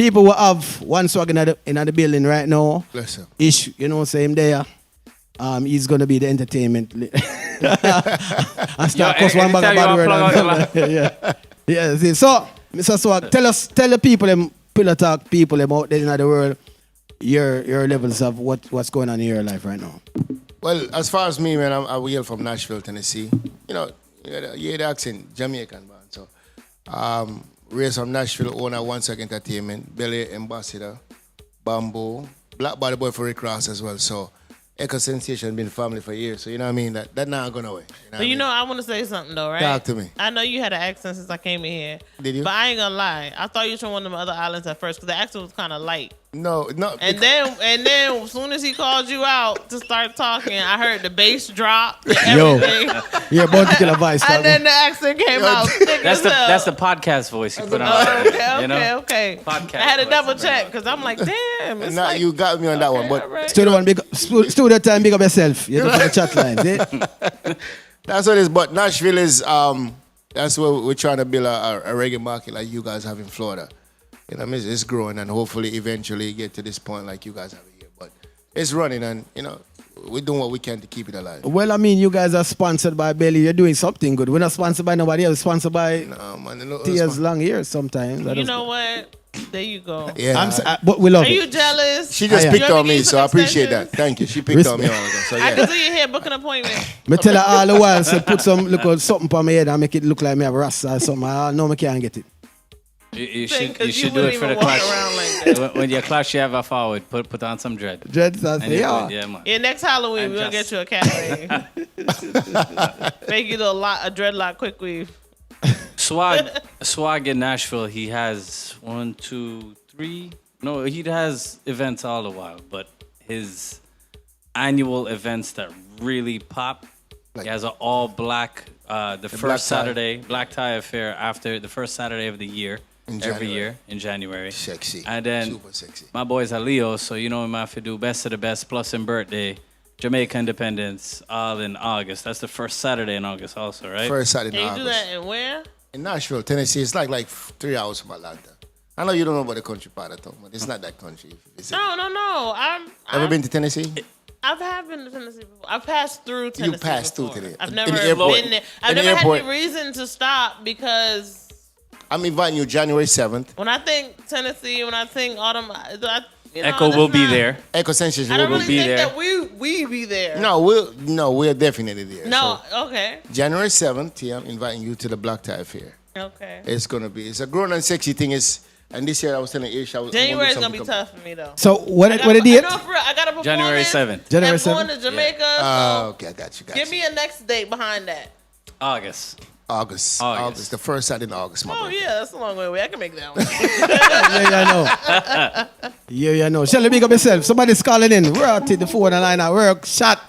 people who have one Swagg in the building right now. Bless him. Ish, you know, same there. He's gonna be the entertainment. I start cost one bag of bad word. Yeah. See, so, Mr. Swagg, tell the people, them Pillow Talk people, them out there in the world, your levels of what's going on in your life right now. Well, as far as me, man, I hail from Nashville, Tennessee. You know, you hear the accent, Jamaican, man. So, raised from Nashville, owner One Second Entertainment, Belly Ambassador, Bamboo, Black Body Boy for Rick Ross as well. So, Echo Sensation been family for years. So, you know what I mean? That not going away. You know I want to say something, though, right? Talk to me. I know you had an accent since I came in here. Did you? But I ain't going to lie. I thought you was from one of them other islands at first because the accent was kind of light. No. And then as soon as he called you out to start talking, I heard the bass drop and everything. You're about to kill a vice. And then the accent came out. That's the podcast voice you put on. Okay. Podcast I had to voice. double check because I'm like, damn. It's like, you got me on that one. But right. Studio time, big up yourself. You look at the chat line. See? That's what it is. But Nashville is, that's where we're trying to build a reggae market like you guys have in Florida. You know, it's growing and hopefully eventually get to this point like you guys have it here. But it's running and, you know, we're doing what we can to keep it alive. Well, I mean, you guys are sponsored by Belly. You're doing something good. We're not sponsored by nobody else. Sponsored by Tia's long years sometimes. You know what? There you go. Yeah. But we love it. Are you jealous? She just picked on me, so I appreciate that. Thank you. She picked on me all ago. So, yeah. I can see you here booking an appointment. Me tell her all the while, so put something on my head and make it look like me have a rasta or something. I know I can't get it. You should do it for the clash. Like when your clash, you have a forward, put on some dread. Dreads, yeah. Man. Yeah, next Halloween, we'll get you a cafe. Make you a dreadlock quick weave. Swagg in Nashville, he has 1, 2, 3. No, he has events all the while, but his annual events that really pop, he has an all black, the first Saturday, black tie affair after the first Saturday of the year. Every year in January. Sexy. And then super sexy. My boys are Leo, so you know we have to do best of the best plus in birthday. Jamaica Independence, all in August. That's the first Saturday in August also, right? First Saturday in August. August. You do that in where? In Nashville, Tennessee. It's like 3 hours from Atlanta. I know you don't know about the country part of town, but it's not that country. No. Ever been to Tennessee? I have been to Tennessee before. I've passed through Tennessee. You passed before. through today. I've never been there. I've never had any reason to stop because I'm inviting you January 7th. when I think Tennessee, when I think autumn, Echo will be there. Echo Sensation I don't will really be think there. that we be there. No, we're definitely there. No, so, okay. January 7th, I'm inviting you to the Black Tie Fair. Okay. It's a grown and sexy thing. And this year I was telling Ish, January is gonna be tough for me though. So what the date? No, for real, I gotta perform January 7th. January I'm going to Jamaica. Yeah. Okay, I got you. Give me a next date behind that. August. The first Saturday in August. Yeah, that's a long way away. I can make that one. Yeah, I know. Shall big up yourself. Somebody's calling in. We're out to the phone and line at work. Shot.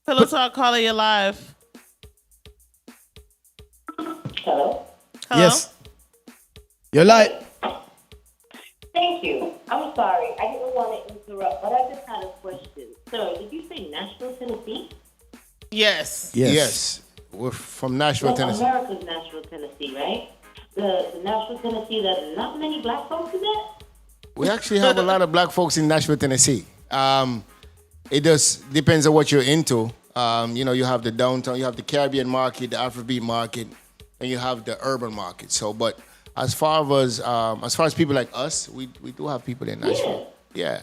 Pillow Talk, calling you live. Hello? Yes. You're live. Thank you. I'm sorry. I didn't want to interrupt, but I just had a question. Sir, did you say Nashville, Tennessee? Yes. We're from Nashville, Tennessee. America's Nashville, Tennessee, right? The Nashville, Tennessee that not many black folks in that? We actually have a lot of black folks in Nashville, Tennessee. It just depends on what you're into. You have the downtown, you have the Caribbean market, the Afrobeat market, and you have the urban market. So, but as far as people like us, we do have people in Nashville. Yeah.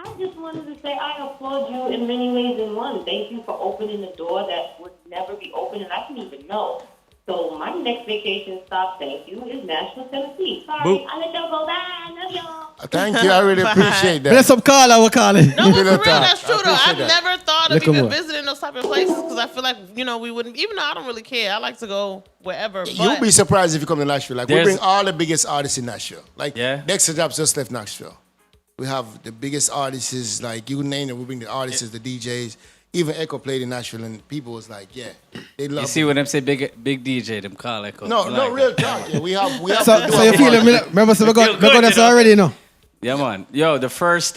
I just wanted to say I applaud you in many ways in one. Thank you for opening the door that would never be open, and I didn't even know. So my next vacation stop, thank you, is Nashville, Tennessee. Sorry, I let y'all go. Bye. I love y'all. Thank you. I really appreciate that. Bless up, Carla. We're calling. No, but for real, that's true though. I've that. never thought of even visiting those type of places because I feel like we wouldn't. Even though I don't really care, I like to go wherever. You'll be surprised if you come to Nashville. Like we bring all the biggest artists in Nashville. Like Dexter Jobs just left Nashville. We have the biggest artists, like you name it. We bring the artists, the DJs. Even Echo played in Nashville, and people was like, "Yeah, they love." You see when them say big DJ, them call Echo. No, real talk. Yeah, we have. So you feel it? Remember, so we got this already, no? Yeah, man. Yo,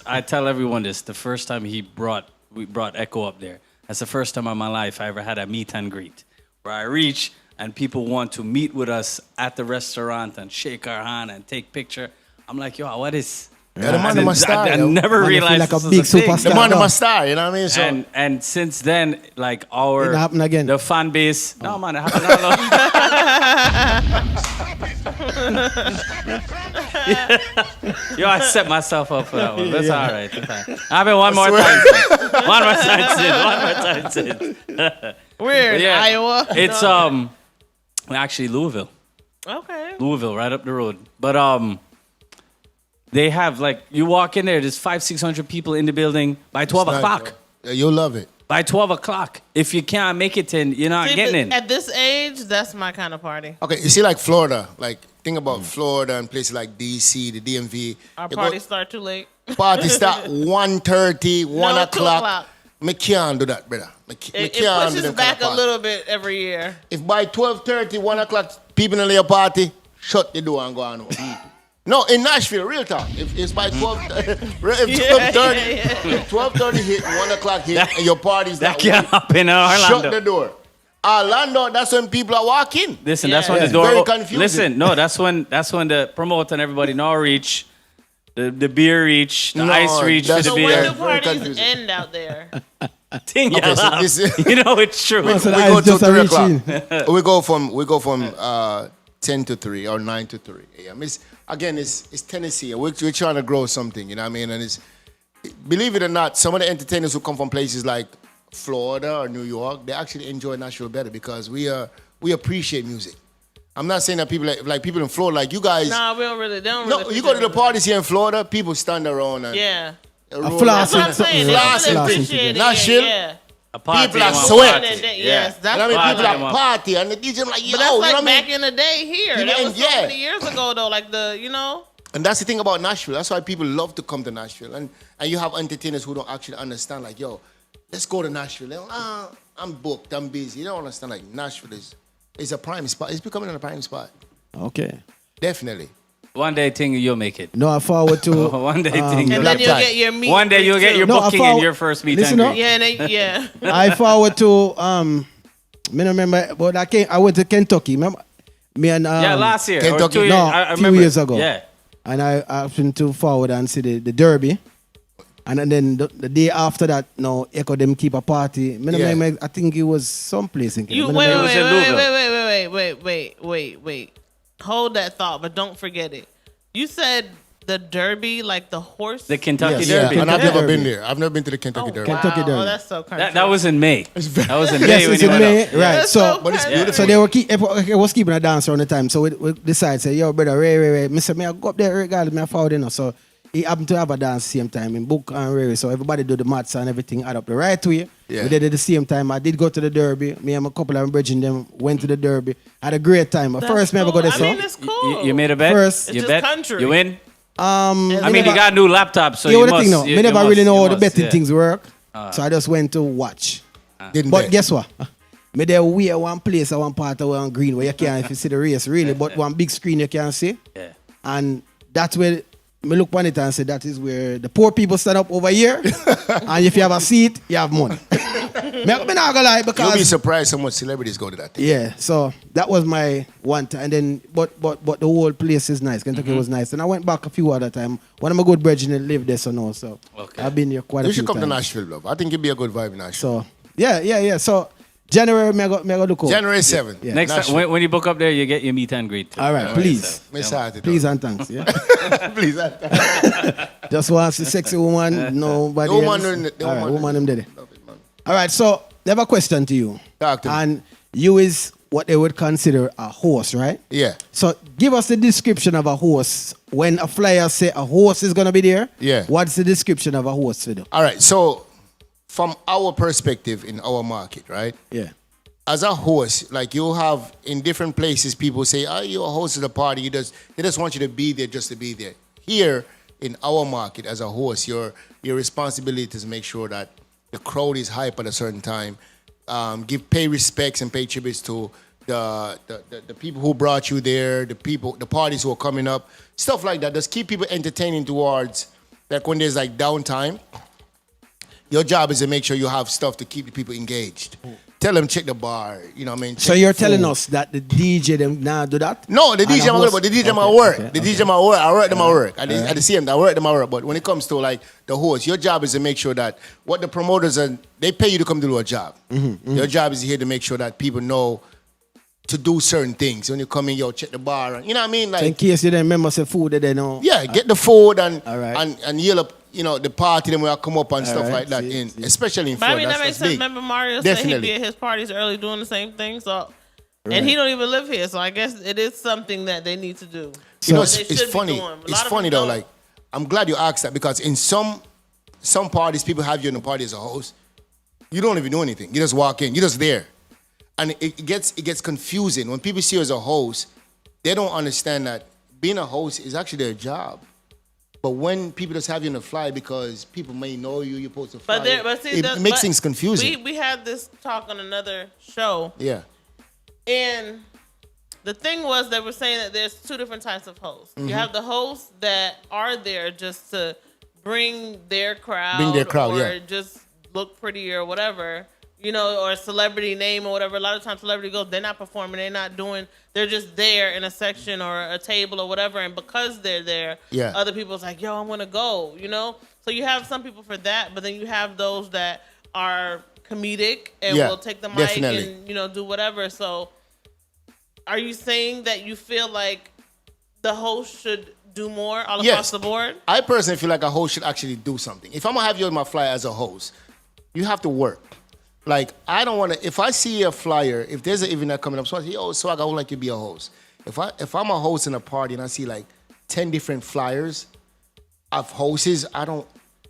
I tell everyone this. The first time we brought Echo up there. That's the first time in my life I ever had a meet and greet where I reach and people want to meet with us at the restaurant and shake our hand and take picture. I'm like, yo, what is? Yeah, the man must star. I never Man, realized like a this big was a thing. superstar. The man No. must star, you know what I mean? So And since then, like our It happened again. the fan base. No man, it happened all over. Yo, I set myself up for that one. That's all right. That's all right. I've one more time. One more time, Sid. We're in Iowa. It's actually Louisville. Okay. Louisville, right up the road. But they have like you walk in there, there's 500-600 people in the building by 12 It's nice, o'clock. bro. Yeah, you'll love it. By 12 o'clock. If you can't make it in, you're not See, getting but in. At this age, that's my kind of party. Okay, you see, like Florida, like think about Florida and places like DC, the DMV. Our You party start too late. party start 1:30, 1 No, 2 o'clock. o'clock. Me can't do that, brother. Me It can't do pushes them back kind of a party. little bit every year. If by 12:30, 1 o'clock, people in your party, shut the door and go on home. No, in Nashville, real talk. If it's by 12, if 12:30, if 12:30 hit, 1 o'clock hit, and your party's That not can't happen in shut Orlando. the door. Orlando, that's when people are walking. Listen, Yeah. that's when Yeah. the door. Very confusing. Listen, no, that's when the promoter and everybody now reach, the beer reach, the No, ice reach for that's the So the when beer. do Very parties confusing. end out there? Thing you Okay, so laugh. this is- You know it's true. So we the go ice till just 3 reaching. o'clock. we go from 10 to 3 or 9 to 3 a.m. It's Tennessee. We're trying to grow something, you know what I mean? And it's, believe it or not, some of the entertainers who come from places like Florida or New York, they actually enjoy Nashville better because we appreciate music. I'm not saying that people like people in Florida, like you guys. Nah, we don't really. They don't No, really you go to the appreciate parties here in Florida, people stand around and Yeah. roll floss up. That's what I'm saying. They Flossing don't really thing. appreciate it. Nashville? Yeah. A party People are and one sweat. party. Yes, that's And I mean, why I people like are it. party and the DJ like, yo, But that's you like know what I mean? back in the day here. People- That was yeah. so many years ago, though. Like the. And that's the thing about Nashville. That's why people love to come to Nashville. And you have entertainers who don't actually understand, like, yo, let's go to Nashville. They're like, I'm booked, I'm busy. You don't understand, like, Nashville is a prime spot. It's becoming a prime spot. Okay. Definitely. One day thing you'll make it. No, I forward to. One day thing. And you'll then make you'll time. get your meat. One day you'll get your No, I booking follow- and your first meet Listen and up. greet. Yeah, yeah. I forward to me don't remember, but I went to Kentucky. Remember me and Yeah, last year. Kentucky. Or 2 years. No, I a few remember. years ago. Yeah. and I happened to forward and see the Derby. And then the day after that, now Echo them keep a party. I think it was someplace in You Canada. wait. Hold that thought, but don't forget it. You said the Derby, like the horse. The Kentucky Yes. Derby. Yeah. And I've Kentucky never been Derby. there. I've never been to the Kentucky Derby. Wow. Kentucky Derby. Oh, that's so country. That was in May. That was in May Yes, when it's you in went May, up. right? That's So, But it's country. beautiful. so they was keeping a dance around the time. So we decided, say, yo, brother, Ray. Me say, I go up there regardless, I forward, you know. So he happened to have a dance same time in Book and Ray. So everybody do the maths and everything add up the right way. Yeah. We did it at the same time. I did go to the Derby. Me and a couple of bridging them went to the Derby. Had a great time. That's First, me ever cool. go there. I So mean, it's cool. You made a bet? First- It's you just bet? country. You win? I I mean, you got a new laptop, so you you know the must. thing, no. you- Me never you really must- know you how the must, betting yeah. things work. So I just went to watch. Didn't But bet. guess what? Me there wear one place or one part of one green where you can't if you see the race really, but one big screen you can see. Yeah. And that's where me look on it and say that is where the poor people stand up over here. And if you have a seat, you have money. me not gonna lie You'll be because surprised how much celebrities go to that thing. yeah, so that was my one time. And then but the whole place is nice. Kentucky was nice. And I went back a few other times. One of my good brethren live there, so no. So Okay. I've been here quite a You few should come to times. Nashville, love. I think it'd be a good vibe in Nashville. So yeah. So January, me I go look over. January 7th. Yeah. Next time, Nashville. when you book up there, you get your meet and greet. too. All right, please. Me excited, Please though. and thanks. Yeah. Please. Just want to see sexy woman, nobody The woman else. doing it, the All right, woman woman them doing did it. Love it, man. All right, so I have a question to you. Talk to me. And you is what they would consider a horse, right? Yeah. So give us the description of a horse. When a flyer say a horse is gonna be there, Yeah. what's the description of a horse for them? All right. So, from our perspective in our market, right? Yeah. As a host, like you have in different places, people say, "Oh, you're a host of the party." They just want you to be there just to be there. Here in our market, as a host, your responsibility is to make sure that the crowd is hype at a certain time. Pay respects and pay tributes to the people who brought you there, the parties who are coming up, stuff like that. Just keep people entertaining towards like when there's like downtime. Your job is to make sure you have stuff to keep the people engaged. Tell them check the bar. You know what I mean? So Check you're the telling food. us that the DJ them now do that? No, the And DJ the I'm host- but the DJ okay, my work. okay, The okay. DJ my work. I work them at work. At the same time, I work them at work. But when it comes to like the host, your job is to make sure that what the promoters are, they pay you to come do a job. Your job is here to make sure that people know to do certain things. When you come in, check the bar. And, you know what I mean? So in Like, case you didn't remember say food that they know. yeah, get the food and All right. and yell up, the party them will come up and stuff right, like that. see. Especially in But I Florida. mean, that makes that's sense. big. Remember Mario said he'd Definitely. be at his parties early doing the same thing. So, and he don't even live here. So I guess it is something that they need to do. You know, They it's should be funny. doing. A lot It's of funny them though. don't. Like, I'm glad you asked that because in some parties, people have you in the party as a host. You don't even do anything. You just walk in. You're just there, and it gets confusing when people see you as a host. They don't understand that being a host is actually their job. But when people just have you on the fly because people may know you're supposed to fly, it makes things confusing. We had this talk on another show. Yeah. And the thing was, they were saying that there's two different types of hosts. Mm-hmm. You have the hosts that are there just to bring their crowd, or yeah. just look pretty or whatever, or a celebrity name or whatever. A lot of times celebrity goes, they're not performing, they're just there in a section or a table or whatever. And because they're there, other people's like, yo, I want to go, So you have some people for that, but then you have those that are comedic and will take the mic definitely. and, do whatever. So are you saying that you feel like the host should do more across the board? I personally feel like a host should actually do something. If I'm gonna have you on my flyer as a host, you have to work. Like, I don't want to. If I see a flyer, if there's an event that coming up, so I say, Swagg, I would like you to be a host. If I'm a host in a party and I see like 10 different flyers of hosts, I don't.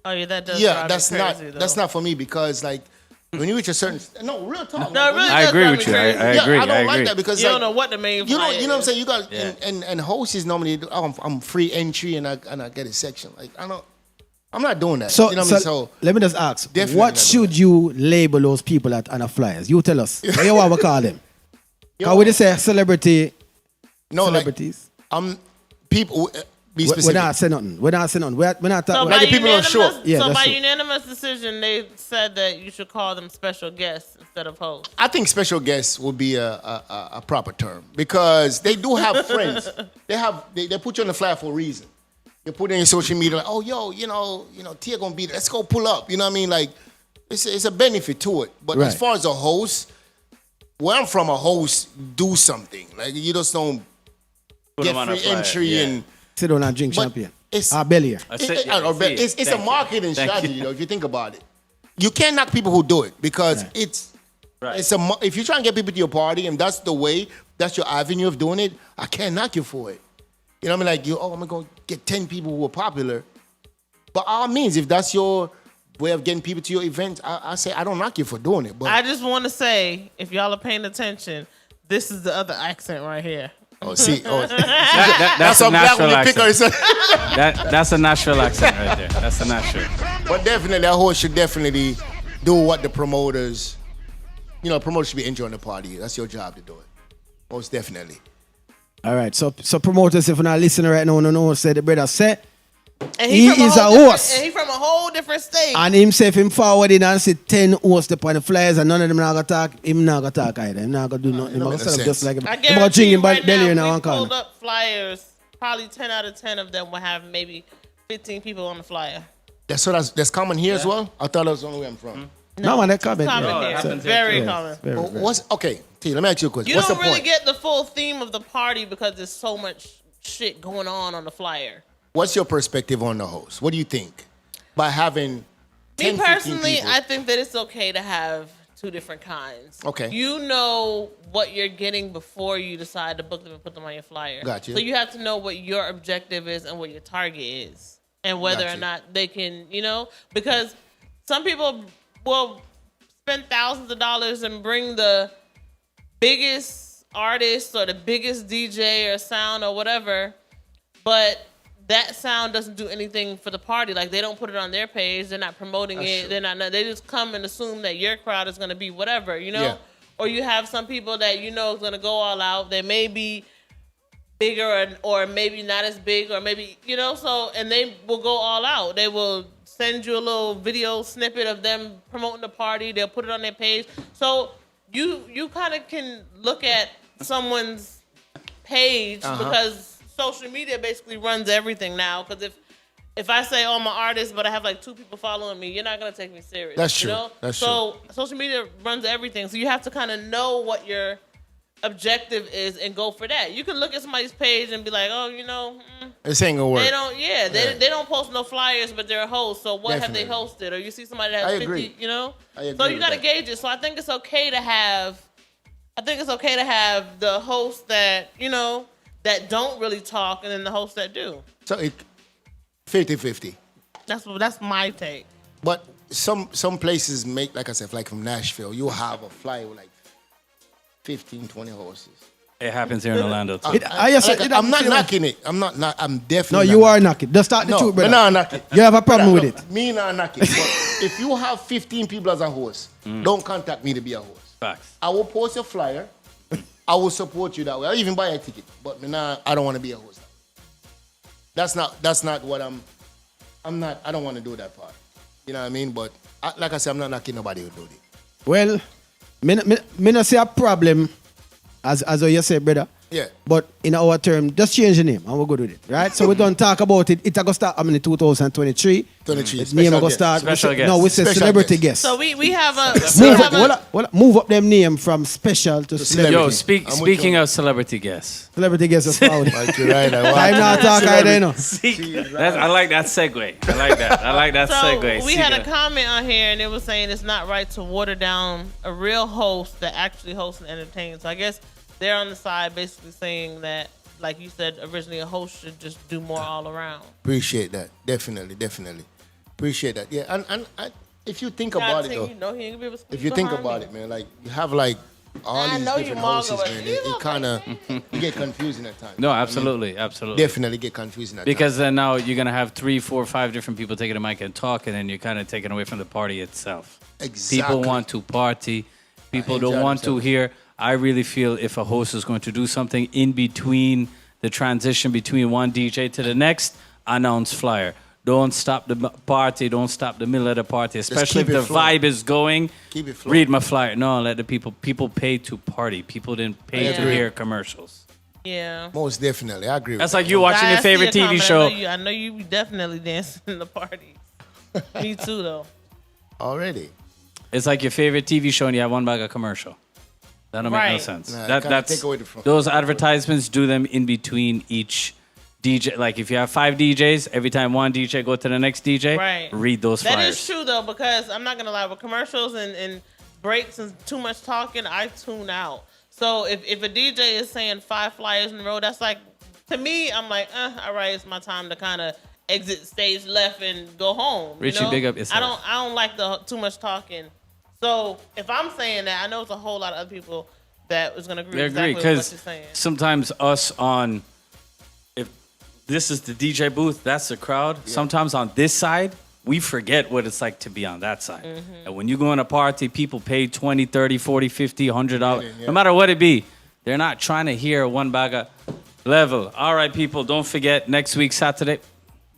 Oh yeah, that does. Yeah, drive that's me not crazy, though. that's not for me because like when you reach a certain real talk. No, it really I does agree drive with me you. crazy. I agree. I don't I like agree. that because You like, don't know what the main. you know flyer what I'm is. saying. You got Yeah. and hosts is normally I'm free entry and I get a section. Like I'm not doing that. So, you know what I mean? So let me just ask, Definitely what not doing should you label those people at on the flyers? You tell us. What you want to call them? Yo. How would you say celebrity? no, Celebrities? like people. Be We're specific. not saying nothing. We're not saying nothing. We're not So talking. Like by the people on shore. Yeah, so that's by true. unanimous decision, they said that you should call them special guests instead of hosts. I think special guests would be a proper term because they do have friends. They put you on the flyer for a reason. They put it in your social media like, oh yo, Tia gonna be there. Let's go pull up. You know what I mean? Like it's a benefit to it. But Right. as far as a host, where I'm from, a host do something. Like you just don't Put get them on a free flyer, entry yeah. and Sit down and drink But champagne. it's- Bellier. That's it, yeah, I see it. it's a Thank you. marketing Thank strategy, you. if you think about it. You can't knock people who do it because Right. it's Right. if you try and get people to your party and that's the way, that's your avenue of doing it, I can't knock you for it. You know what I mean? Like I'm gonna go get 10 people who are popular. But all means, if that's your way of getting people to your event, I say I don't knock you for doing it. But I just want to say, if y'all are paying attention, this is the other accent right here. that's That's a some black Nashville woman picker. accent. That's a Nashville accent right there. That's a Nashville. But definitely, that host should definitely do what the promoters, promoters should be enjoying the party. That's your job to do it. Most definitely. All right. So promoters, if you're not listening right now, no, say the brother say, And He from is a whole host. different- And he from a whole different state. and himself him forward in and see 10 hosts upon the flyers and none of them not gonna talk. Him not gonna talk either. Him not gonna do nothing. Him gonna makes set up sense. just like him. I Him gonna guarantee drink you him right belly in now, one if we pulled corner. up flyers, probably 10 out of 10 of them will have maybe 15 people on the flyer. That's common here as well. I thought that was the only way I'm from. No man, that comment. Common yeah. here. it happens Very here too. common. Very, Well, very. okay? T, let me ask you a question. You What's don't the really point? get the full theme of the party because there's so much shit going on the flyer. What's your perspective on the host? What do you think by having 10, Me 15 personally, people? I think that it's okay to have two different kinds. Okay. You know what you're getting before you decide to book them and put them on your flyer. Gotcha. So you have to know what your objective is and what your target is. And whether Gotcha. or not they can, because some people will spend thousands of dollars and bring the biggest artist or the biggest DJ or sound or whatever, but that sound doesn't do anything for the party. Like, they don't put it on their page. They're not promoting That's it. true. They're not. They just come and assume that your crowd is going to be whatever, Yeah. Or you have some people that is going to go all out. They may be bigger or maybe not as big or maybe, and they will go all out. They will send you a little video snippet of them promoting the party. They'll put it on their page. So you kind of can look at someone's page because social media basically runs everything now. Because if I say, oh, I'm an artist, but I have like 2 people following me, you're not going to take me serious. That's true. You know? That's so social media runs everything. So you have to kind of know what your objective is and go for that. You can look at somebody's page and be like, oh, this ain't gonna work. They don't. Yeah, they don't post no flyers, but they're a host. So what have they hosted? Or you see somebody that has 50. Agree. I agree. So you got to gauge it. So I think it's okay to have. The hosts that that don't really talk, and then the hosts that do. So it 50-50. That's my take. But some places make, like I said, like from Nashville, you have a flyer with like 15, 20 horses. It happens here in Orlando too. I'm not knocking it. I'm definitely. No, you are knocking. Just start the truth, brother. No, knock it. You have a problem with it. Me not knocking. But if you have 15 people as a host, don't contact me to be a host. Facts. I will post a flyer. I will support you that way. I'll even buy a ticket. But I don't want to be a host. That's not what I'm not. I don't want to do that part. You know what I mean? But like I said, I'm not knocking nobody who do it. Well, me not see a problem, as you say, brother. Yeah. But in our term, just change the name and we're good with it, right? So we don't talk about it. It's going to start, 2023. 23. The name going to start. Special guest. No, we say Special celebrity guest. guest. So we have a Move up them name from special to celebrity. Yo, speaking of celebrity guests. Celebrity guest is proud. Right. I'm not talking either, I like that segue. I like that So segue. we had a comment on here, and it was saying it's not right to water down a real host that actually hosts and entertains. So I guess they're on the side basically saying that, like you said, originally a host should just do more all around. Appreciate that. Definitely. Appreciate that. Yeah, and if you think about it, though, He ain't gonna be able to speak if you think behind about me. it, man, like you have like all I these know different you, Margo, houses, but man. you It kind of you get confusing at times. No, absolutely. Definitely get confusing at Because times. then now you're gonna have 3, 4, 5 different people taking a mic and talking, and you're kind of taking away from the party itself. Exactly. People want to party. People don't want to hear. I really feel if a host is going to do something in between the transition between one DJ to the next, announce flyer. Don't stop the party. Don't stop the middle of the party, especially if the vibe is going. Keep it flowing. Read my flyer. No, let the people pay to party. People didn't pay to hear commercials. Yeah. Most definitely, I agree. That's with like you watching your favorite TV show. I know you definitely dancing in the party. Me too, though. already. It's like your favorite TV show and you have one bag of commercial. That don't make no sense. Nah, That's take away the front. those advertisements, do them in between each DJ. Like if you have 5 DJs, every time one DJ go to the next DJ, read those flyers. That is true though, because I'm not gonna lie, with commercials and breaks and too much talking, I tune out. So if a DJ is saying 5 flyers in a row, that's like, to me, I'm like, all right, it's my time to kind of exit stage left and go home. Richie, big up yourself. I don't like the too much talking. So if I'm saying that, I know it's a whole lot of other people that is gonna agree exactly with what you're saying. Sometimes if this is the DJ booth, that's the crowd. Yeah. Sometimes on this side, we forget what it's like to be on that side. Mm-hmm. And when you go in a party, people pay $20, $30, $40, $50, $100. Yeah. No matter what it be, they're not trying to hear one bag of level. All right, people, don't forget next week, Saturday.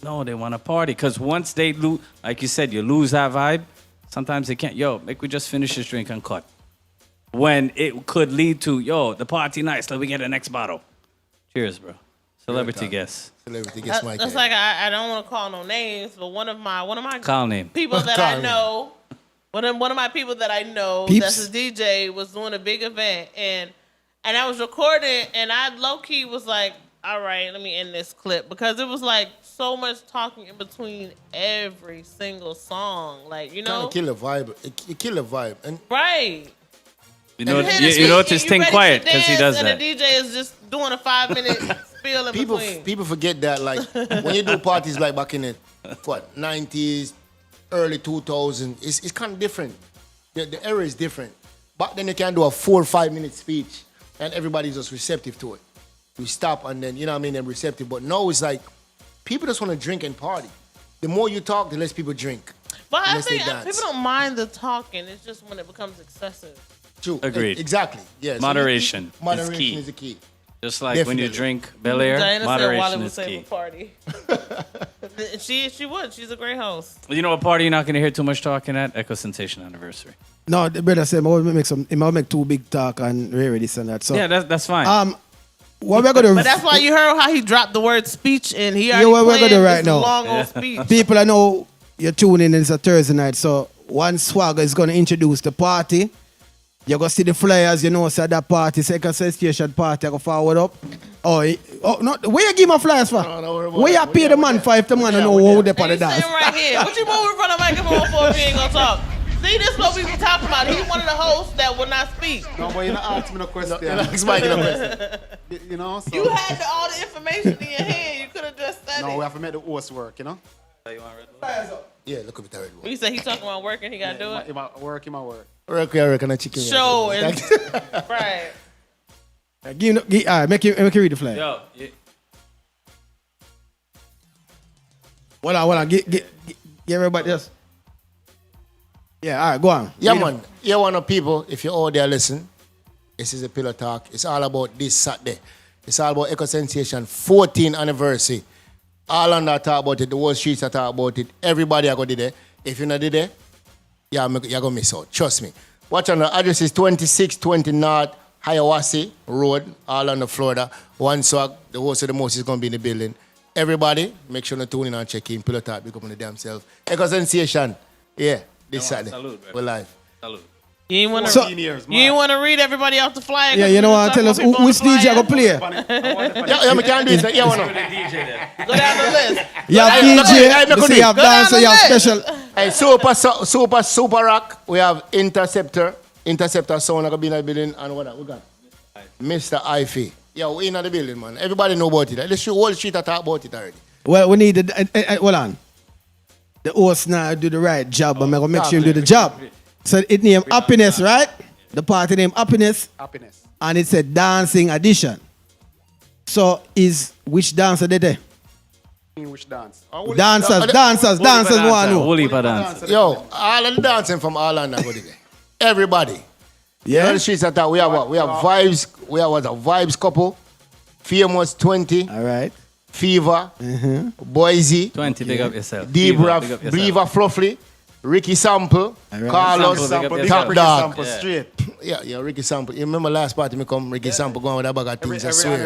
No, they want to party. Because once they lose, like you said, you lose that vibe, sometimes they can't. Yo, make we just finish this drink and cut. When it could lead to, yo, the party nice, let me get the next bottle. Cheers, bro. Celebrity guest. Celebrity guest, Mike. That's like, I don't want to call no names, but one of my call name people that I know, one of my people that I know, Peeps. that's a DJ, was doing a big event, and I was recording, and I low key was like, all right, let me end this clip, because it was like so much talking in between every single song, like, you know, kill the vibe. It kill the vibe, and right. You notice thing quiet because he does that. And the DJ is just doing a 5-minute spiel in between. People forget that, like when you do parties like back in the 90s, early 2000s, it's kind of different. The era is different. Back then you can do a 4 or 5 minute speech and everybody's just receptive to it. We stop and then, you know what I mean, they're receptive. But now it's like people just want to drink and party. The more you talk, the less people drink. But I think people don't mind the talking. It's just when it becomes excessive. True. Agreed. Exactly. Yes. Moderation. Moderation is the key. Just like Definitely. when you drink Bel Air, Diana moderation said is key. party. She would. She's a great host. You know what party you're not going to hear too much talking at? Echo Sensation anniversary. No, the brother said, I might make too big talk and really this and that. So yeah, that's fine. What we're gonna but that's why you heard how he dropped the word speech in. He already what we're gonna do right now. Long old speech. People, I know you're tuning in. It's a Thursday night, so one Swagg is gonna introduce the party. You're gonna see the flyers, you know, so that party, second station party, I go forward up. Oh, no, where you give my flyers for? No, where you pay the man for if the man don't know who they on the dance? Right here. What you moving in front of the microphone for if you ain't gonna talk? See, this is what we be talking about. He's one of the hosts that will not speak. No, but you don't ask me no question. You know, so. You had all the information in your head. You could have just said it. No, we have to make the host work, you know? Yeah, look at the red one. You said he talking about working, he gotta do it. It might work. Work on a chicken. Show and right. Make you read the flyer. Yo, yeah. Hold on. Get everybody else. Yeah, all right, go on. Yeah, man. You want people, if you're all there, listen. This is a Pillow Talk. It's all about this Saturday. It's all about Echo Sensation 14th anniversary. All on that talk about it. The whole streets are talk about it. Everybody are going to do there. If you're not there, you're going to miss out. Trust me. Watch on the address is 2620 North Hiawassee Road, all on the Florida. One Swagg, the host of the most is going to be in the building. Everybody, make sure to tune in and check in. Pillow Talk, pick up on the damn self. Echo Sensation. Yeah, this Saturday. Salute, we're live. Salute. You ain't want to read everybody off the flyer. Yeah, you know what? Tell us which DJ I go play. Yeah, we can't do it. Yeah, why not? Go down the list. You have DJ, you have dancer, you have special. Hey, super rock. We have Interceptor. Interceptor sound like a be in the building. And what we got? Mr. Ify. Yeah, we in the building, man. Everybody know about it. Let's whole street talk about it already. Well, we need hold on. The host now do the right job, but I'm gonna make sure you do the job. So it named Happiness, right? The party name Happiness. Happiness. And it said Dancing Edition. So which dancer did they? Which dance? Dancers one who. Yo, all of the dancing from all on that. Everybody. Yeah. You know the streets that we have what? We have Vibes. We have what? A Vibes couple. Famous 20. All right. Fever. Boise. 20, big up yourself. Debra. Believer Fluffy. Ricky Sample, right. Carlos, Top Dog. Straight. Yeah, Ricky Sample. You remember last party me come, Ricky Sample going with that bag of things, I swear.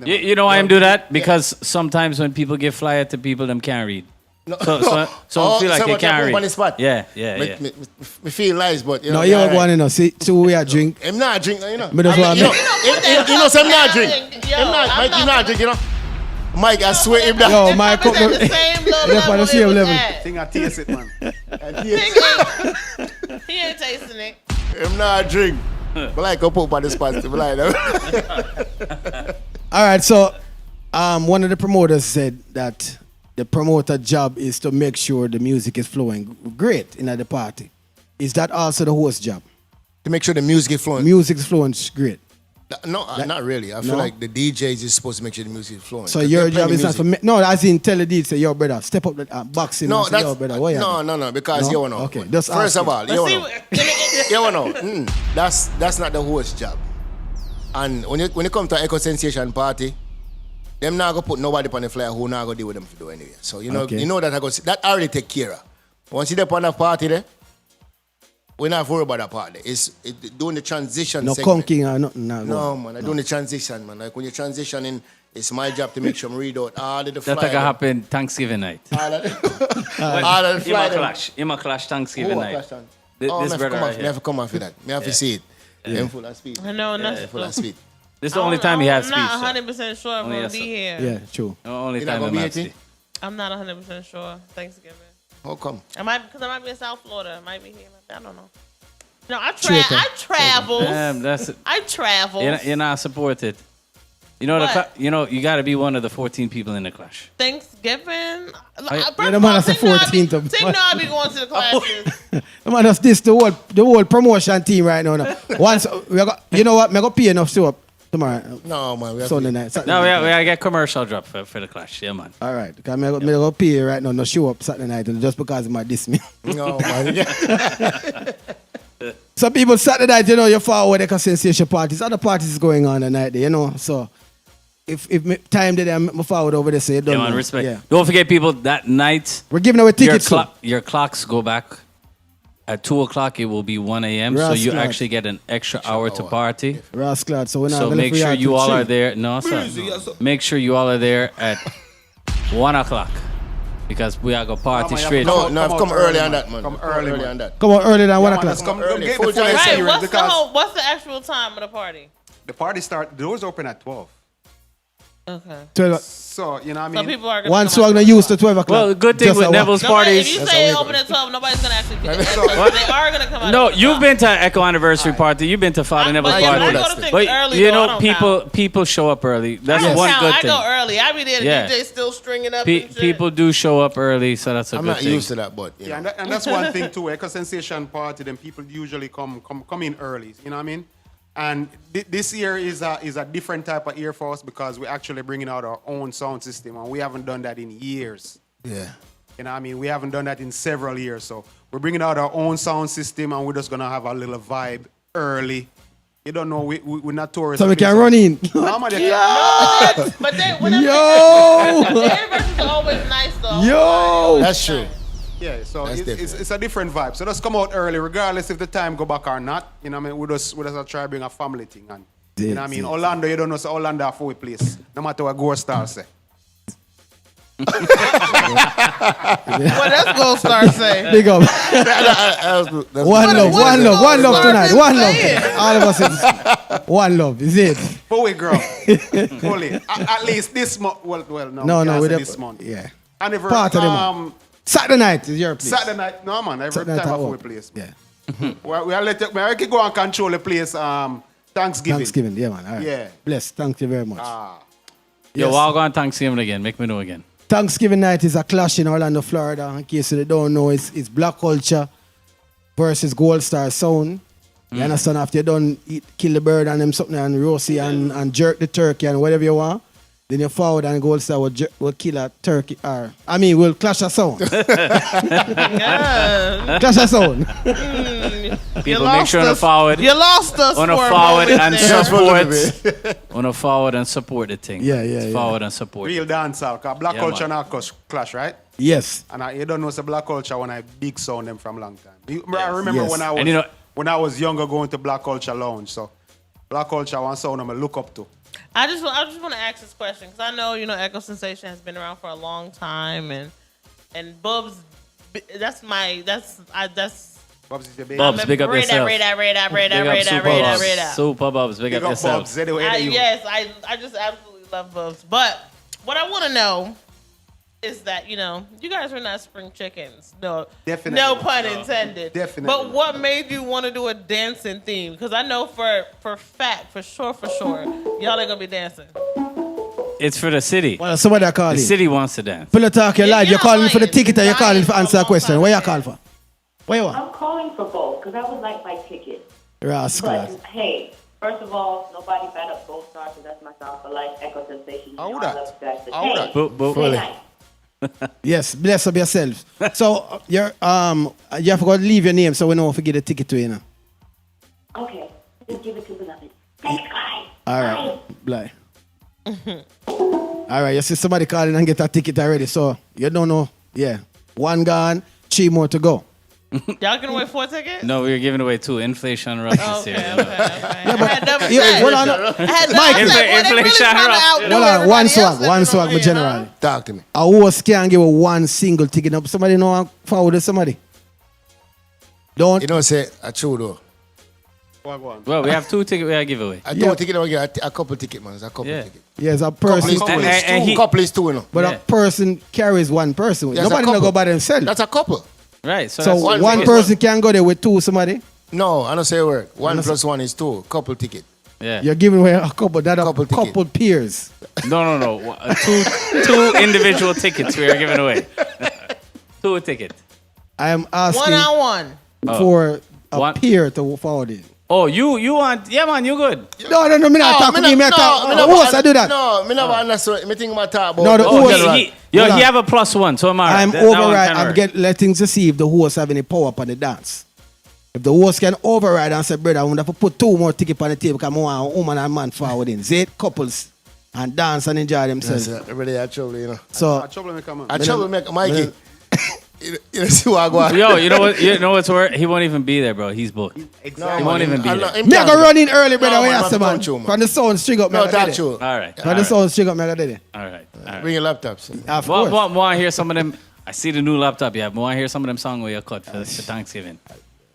You know why I'm do that? Because sometimes when people give flyer to people, them can't read. No. So I feel like they can't read. Spot. Yeah. Me feel nice, but you know. No, you don't want to know. See, we are drink. I'm not drink, you know. You know, so I'm not drink. Mike, you not drink, you know. Mike, I swear if that. Yo, Mike, the same level. Think I taste it, man. He ain't tasting it. I'm not drink. But like I put on the spot. All right, so one of the promoters said that the promoter job is to make sure the music is flowing great in the party. Is that also the host job? To make sure the music is flowing. Music is flowing great. No, not really. I feel like the DJs is supposed to make sure the music is flowing. So your job is not for me. No, as in tell the DJ, say, yo, brother, step up the boxing. No, that's, yo, brother, no, because you know. Okay, first of all, you know. That's not the host job. And when it comes to Echo Sensation party, them not gonna put nobody on the flyer who not gonna deal with them to do anyway. So you know that already take care of. Once you on the party there, we're not worried about that part. It's doing the transition. No conking or nothing. No, man. I'm doing the transition, man. Like when you're transitioning, it's my job to make sure I read out all of the flight. That's gonna happen Thanksgiving night. All of the flight. You might clash Thanksgiving night. This brother right here. I have to come off with that. I have to see it. I'm full of speed. I know, full of speed. This is the only time he has speed. I'm not 100% sure if I'm going to be here. Yeah, true. The only time I'm going to be. I'm not 100% sure. Thanksgiving. How come? Because I might be in South Florida. I might be here. I don't know. No, I travel. I travel. You're not supported. You know, you got to be one of the 14 people in the clash. Thanksgiving. The man that's the 14th of. Think now I be going to the classes. The man that's the whole promotion team right now. Once you know what, me go pay enough to up tomorrow. No man, Sunday night. No, we gotta get commercial drop for the clash. Yeah, man. All right, because me go pay right now. No show up Saturday night just because it might diss me. No man. Some people Saturday night, you know, you're far away. They can sensation parties. Other parties is going on the night there, you know. So if time did I'm forward over there, so you don't Yeah, man, know. respect. Yeah. Don't forget, people, that night, We're giving away tickets. your clocks go back. At 2 o'clock, it will be 1 a.m. So you actually get an extra hour to party. Rascal. So So make sure you all are there. No, sir. Make sure you all are there at 1 o'clock. Because we are going to party straight. No, I've come early on that, man. Come early on that. Come on earlier than 1 o'clock. Come early. get Full the full time. Right, experience because what's the actual time of the party? the party doors open at 12. Okay. 12. So, you know what I So mean? people are going One to swag not used to 12 o'clock. Well, good thing Just with a Neville's If parties. you say open at 12, nobody's going to actually get it. They are going to come out. No, at you've 12. been to Echo Anniversary Party. You've been to Father Neville's But yeah, party. I go to things But early, you though. I know, don't people show up early. That's I don't one count. good I thing. go early. I be there. The Yeah. DJ still stringing up. and shit. People do show up early, so that's a I'm good not thing. used to that, but you Yeah, know. and that's one thing too. Echo Sensation Party, then people usually come in early. You know what I mean? And this year is a different type of year for us because we're actually bringing out our own sound system, and we haven't done that in years. Yeah. You know what I mean? We haven't done that in several years. So we're bringing out our own sound system, and we're just gonna have a little vibe early. You don't know, we're not tourists. So we can run in. No, man, But they, whenever Yo! their versions are always nice though. Yo! That's true. yeah, so That's different. it's a different vibe. So just come out early, regardless if the time go back or not. You know what I mean? We just try to bring a family thing. And, you know what I mean? Orlando, you don't know, so Orlando a full place. No matter what Ghost Star say. Well, that's gonna start saying. Big up. One love tonight. One love. All of us is one love. Is it? Fully, girl. Fully. At least this month. Well, no. No, we can't with say the this month. yeah. Anniversary. Part of the month. Saturday night is your place. Saturday night. No, man. Every Saturday time night a full out. place. Yeah. We are go and control the place. Thanksgiving. Thanksgiving. Yeah, man. All right. Yeah. Bless. Thank you very much. Yo, Yes. I'll go on Thanksgiving again. Make me know again. Thanksgiving night is a clash in Orlando, Florida. In case you don't know, it's Black Culture versus Gold Star Sound. You understand? After you done kill the bird and them something and roast it and jerk the turkey and whatever you want, then you forward and Gold Star will kill a turkey. Will clash a sound. Clash a sound. People make sure to forward. You lost us. On a for forward moment and there. support. On a forward and support the thing. Yeah. Forward and support. Real dancehall. Because Black Yeah, Culture man. now clash, right? Yes. And you don't know, it's a Black Culture when I big sound them from long time. I remember Yes. when I was younger going to Black Culture Lounge. So Black Culture one sound I'm look up to. I just want to ask this question because I know Echo Sensation has been around for a long time and Bubs, that's Bubs is your baby. Bubs, big up yourself. Rada. Super Bubs, big up yourself. Bubs. Anyway, Yes, I just absolutely love Bubs. But what I want to know is that, you guys are not spring chickens. No, Definitely no not. pun intended. Definitely But not. what made you want to do a dancing theme? Because I know for fact, for sure, y'all ain't going to be dancing. It's for the city. Well, somebody call The you. city wants to dance. Talk your live. You're You're calling not for the lying. ticket or you're You're calling for lying answer for a a question. long Where you time. call for? Where you want? I'm calling for both because I would like my ticket. Rascal. But hey, first of all, nobody bad up Gold Star because that's my sound for life. Echo Sensation. You know How I that? love you guys. But How hey, that? stay nice. Yes, bless up yourself. So you have to go leave your name so we know if we get a ticket to you now. Okay, just give it to beloved. Thanks, guys. All right, bye. All right, you see somebody calling and get a ticket already, so you don't know. Yeah, one gone, 3 more to go. Y'all can wait 4 tickets? No, we were giving away 2. Inflation rush this Okay, year. okay. I had never Yeah, said. hold on. I had Mike, never said, well, they really inflation trying to rush. outdo Hold on, everybody one else swag, that's one been swag, on my here, general. Talk to me. A host can't give one single ticket. Now, somebody know how forward to somebody. Don't. You know, say a true though. Well, we have 2 tickets we are giveaway. I Yeah. don't think I get a couple ticket, man. It's a couple Yeah. ticket. Yes, a Couple person. is two. And he- Couple is two, you know. But Yeah. a person carries one person. Yes, a Nobody no couple. go by themselves. That's a couple. Right. So that's one one ticket. person can go there with 2 somebody. No, I don't say a word. 1 plus 1 is 2. Couple ticket. Yeah. You're giving away a couple. That Couple a ticket. couple peers. No. 2 individual tickets we are giving away. 2 tickets. I am asking One-on-one. for a One- peer to forward it. Oh, you want? Yeah, man, you good. No, me not talk to me. Me talk. Host, I do that. No, me never understand. Me think about talk about. No, the Oh, host- he Hold on. have a +1, so am I. I'm That one override. can I'm work. letting to see if the host have any power upon the dance. If the host can override and say, brother, I'm going to put 2 more tickets on the table because I want a woman and man forward in. See it? Couples. and dance and enjoy themselves. Yes, everybody had trouble, you know. So, Troublemaker, man. I troublemaker, Mikey. You see what I go on? Yo, you know what? You know what's worse? He won't even be there, bro. He's booked. Exactly. He won't even be there. me I go run in early, brother. No, What man, you say, man, man? don't you, man. From the sound string up, No, man. I talk did it. to you. All right. From the sound string up, man. I did it. All right. Bring your laptops. Of course. Want to hear some of them? I see the new laptop. Yeah, want to hear some of them songs where you cut for Thanksgiving.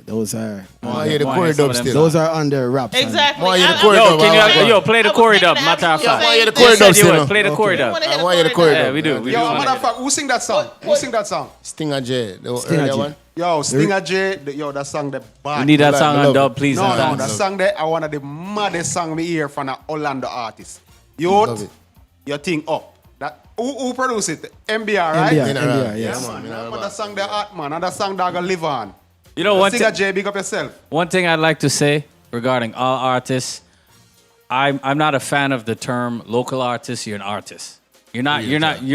Those are I hear the Wanna Corey hear some dub of them still. those are under wraps. and- Exactly. Why you the I- Corey I- dub? Play the Corey dub. Matter of fact. Why you the They Corey said dub You still? would no? play the Corey I dub. wanna hear I want you the the Corey Corey Yeah, dub. we do. We Yo, do. matter of fact, who sing that song? Who sing that song? Stinger J, the Stinger earlier J. one. Yo, Stinger J. Yo, that song the bad. We need that Love song it, on love dub, it. please. No, and no, dance. that song there, I one of the maddest song me hear from an Orlando artist. Love Youth, it. your thing up. That who produce it? MBR, right? NBR, Yeah, NBR, right. yes. Man, that song there hot, man. And that song that gonna live on. You know, Stinger J, big up yourself. one thing I'd like to say regarding all artists, I'm not a fan of the term local artist. You're an artist. You're